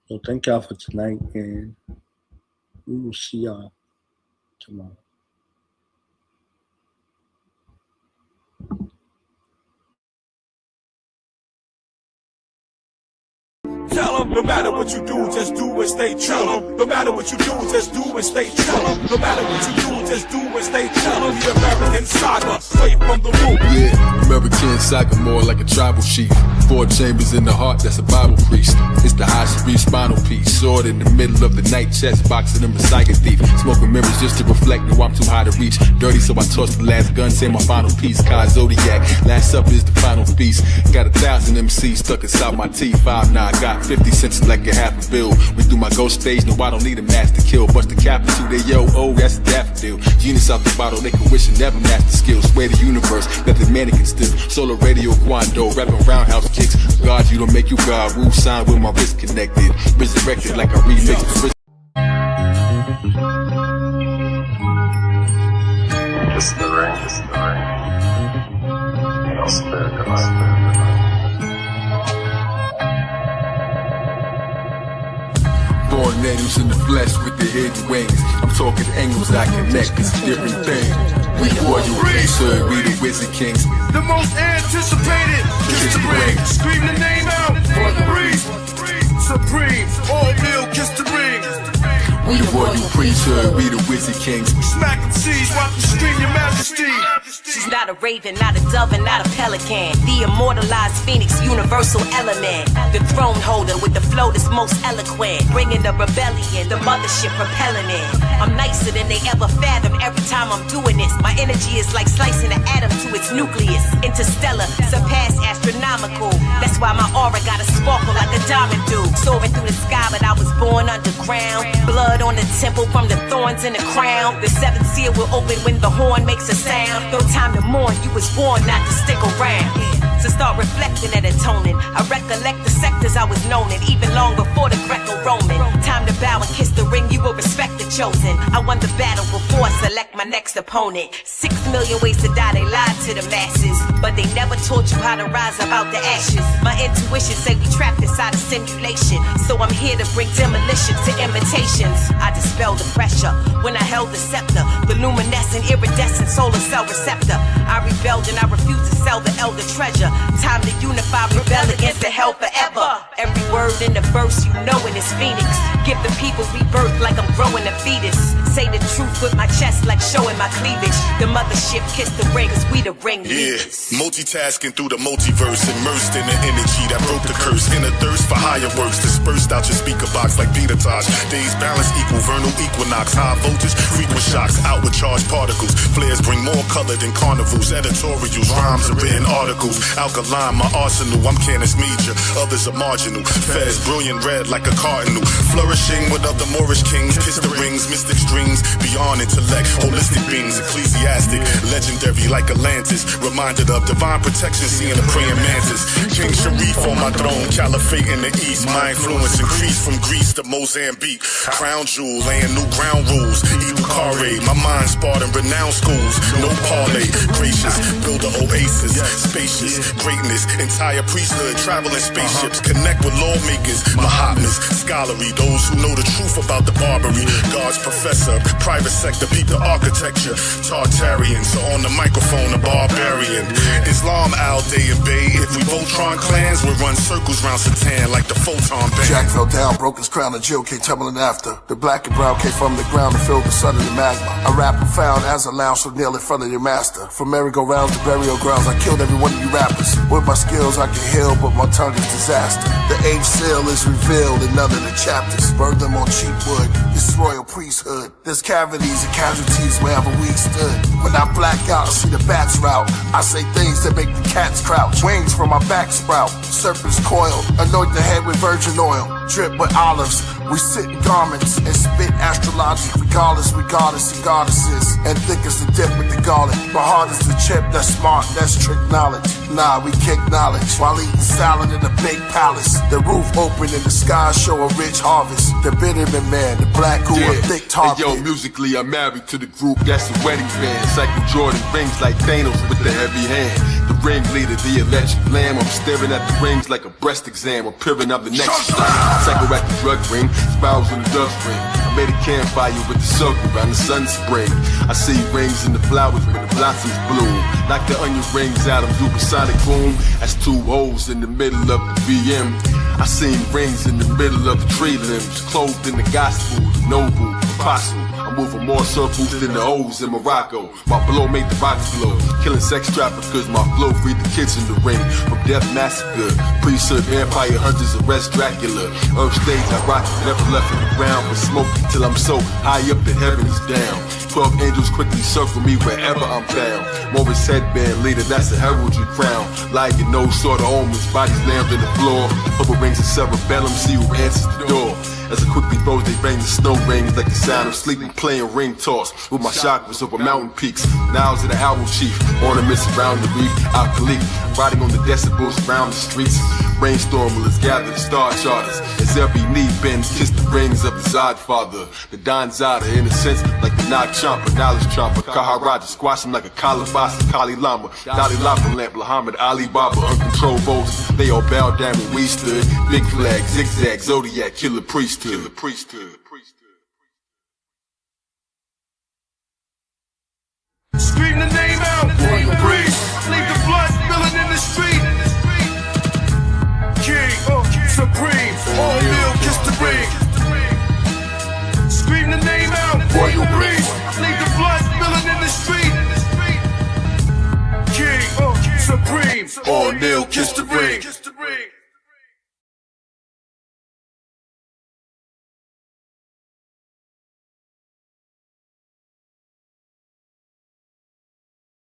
So thank y'all for tonight, and we will see y'all tomorrow. Tell them, no matter what you do, just do and stay true. No matter what you do, just do and stay true. No matter what you do, just do and stay true. The American saga, straight from the root. Yeah, American saga, more like a tribal chief. 4 chambers in the heart, that's a Bible priest. It's the high cerebral spinal piece. Sword in the middle of the night, chest boxing him a psychic thief. Smoking mirrors just to reflect, no, I'm too high to reach. Dirty, so I toss the last gun, say my final piece. Kai Zodiac, last up is the final feast. Got 1,000 MCs stuck inside my teeth. 5'9", got 50 cents like a half a bill. Went through my ghost stage, no, I don't need a master kill. Bust the cap into they yo, oh, that's a daffodil. Genius out the bottle, they can wish and never master skills. Sway the universe, let the mannequin stiff. Solar radio, Quando, rapping roundhouse kicks. God, you don't make you God. Woo sign with my wrist connected. Resurrected like I remixed the Kiss the ring, kiss the ring. I'll spare the life. Born natives in the flesh with the hidden wings. I'm talking angles that connect, it's a different thing. We the royal priesthood, we the wizard kings. The most anticipated, kiss the ring. Scream the name out for the priest. Supreme, all real, kiss the ring. We the royal priesthood, we the wizard kings. Smacking seas, watch the stream, your majesty. She's not a raven, not a dove, and not a pelican. The immortalized phoenix, universal element. The throne holder with the flow that's most eloquent. Bringing the rebellion, the mothership propelling it. I'm nicer than they ever fathomed every time I'm doing this. My energy is like slicing an atom to its nucleus. Interstellar, surpass astronomical. That's why my aura got a sparkle like a diamond do. Soaring through the sky, but I was born underground. Blood on the temple from the thorns in the crown. The 7th seal will open when the horn makes a sound. No time to mourn, you was born not to stick around. So start reflecting and atoning. I recollect the sectors I was known in, even long before the Greco-Roman. Time to bow and kiss the ring, you will respect the chosen. I won the battle before I select my next opponent. 6 million ways to die, they lied to the masses, but they never taught you how to rise about the ashes. My intuition say we trapped inside a simulation, so I'm here to bring demolition to imitations. I dispelled the pressure when I held the scepter, the luminescent, iridescent solar cell receptor. I rebelled and I refused to sell the elder treasure. Time to unify, rebel against the hell forever. Every word in the verse, you know it is Phoenix. Give the people rebirth like I'm growing a fetus. Say the truth with my chest like showing my cleavage. The mothership kiss the ring, cause we the ring. Yeah, multitasking through the multiverse, immersed in the energy that broke the curse. In a thirst for higher works, dispersed out your speaker box like Peter Tosh. Days balance equal, vernal equinox, high voltage, frequent shocks, outward charged particles. Flares bring more color than carnivals, editorials, rhymes and written articles. Alkaline, my arsenal, I'm Canis Major, others are marginal. Fez, brilliant red like a cardinal. Flourishing with other Moorish kings, kiss the rings, mystic strings, beyond intellect, holistic beings, ecclesiastic, legendary like Atlantis. Reminded of divine protection, seeing a praying mantis. King Sharif on my throne, caliphate in the east. My influence increased from Greece to Mozambique. Crown jewel, laying new ground rules. Ibukare, my mind sparred in renowned schools. No parlay, gracious, build an oasis, spacious, greatness, entire priesthood, traveling spaceships, connect with lawmakers, Mahatmas, scholarly, those who know the truth about the Barbary, God's professor, private sector, beat the architecture, Tartarian, so on the microphone, a barbarian, Islam, Al Day and Bay, if we Voltron clans, we run circles round Satan like the Photon Band. Jack fell down, broke his crown, and Jill came tumbling after. The black and brown came from the ground and filled the sun of the magma. A rap profound as a lounge, so kneel in front of your master. From merry-go-rounds to burial grounds, I killed every one of you rappers. With my skills I can heal, but my tongue is disaster. The 8th seal is revealed in none of the chapters. Burn them on cheap wood, this is royal priesthood. There's cavities and casualties wherever we stood. When I black out, I see the bats route. I say things that make the cats crouch. Wings from my back sprout, serpents coil. Anoint the head with virgin oil, drip with olives. We sit in garments and spit astrology. Regardless, we goddess and goddesses. And thick as the dip with the garlic. My heart is the chip that's smart, that's trick knowledge. Nah, we kick knowledge while eating salad in a big palace. The roof open and the sky show a rich harvest. The Bitterman man, the black who a thick target. Hey, yo, musically I'm married to the group, that's the wedding band. Cycle Jordan rings like Thanos with the heavy hand. The ringleader, the electric lamb. I'm staring at the rings like a breast exam. Appearing, I'm the next cycle at the drug ring, spirals in the dust ring. I made a campfire with the circle around the sun spring. I see rings in the flowers where the blossoms bloom. Knock the onion rings out of supersonic boom. That's 2 holes in the middle of the BM. I seen rings in the middle of the tree limbs, clothed in the gospel, the noble, apostle. I'm moving more circles than the O's in Morocco. My blow made the rocks blow. Killing sex traffickers, my flow freed the kids in the ring. From death massacre, priesthood, vampire hunters, arrest Dracula. Earth stage, I rock, never left in the ground. But smoke till I'm so high up the heavens down. 12 angels quickly circle me wherever I'm bound. Morris headband leader, that's a heraldry crown. Like no sort of omens, bodies lammed on the floor. Purple rings of cerebellum, see who answers the door. As I quickly throws, they bang the snow rings like the sound of sleeping, playing ring toss with my chakras over mountain peaks. Now's of the owl chief, ornaments around the reef, alkali, riding on the decibels around the streets. Brainstormers gather the star charters as every knee bends, kiss the rings of the Zod father. The Don Zada, in a sense, like the Nog Chomper, knowledge chomper, Kaharaja, squash him like a Kalabasa, Kali Lama, Dalai Lama lamp, Muhammad Ali Baba, uncontrolled votes. They all bowed down when we stood. Big flag, zigzag, zodiac, killer priesthood. Killer priesthood. Scream the name out, royal priest. Leave the blood spilling in the street. King, supreme, all meal, kiss the ring. Scream the name out, royal priest. Leave the blood spilling in the street. King, supreme, all meal, kiss the ring.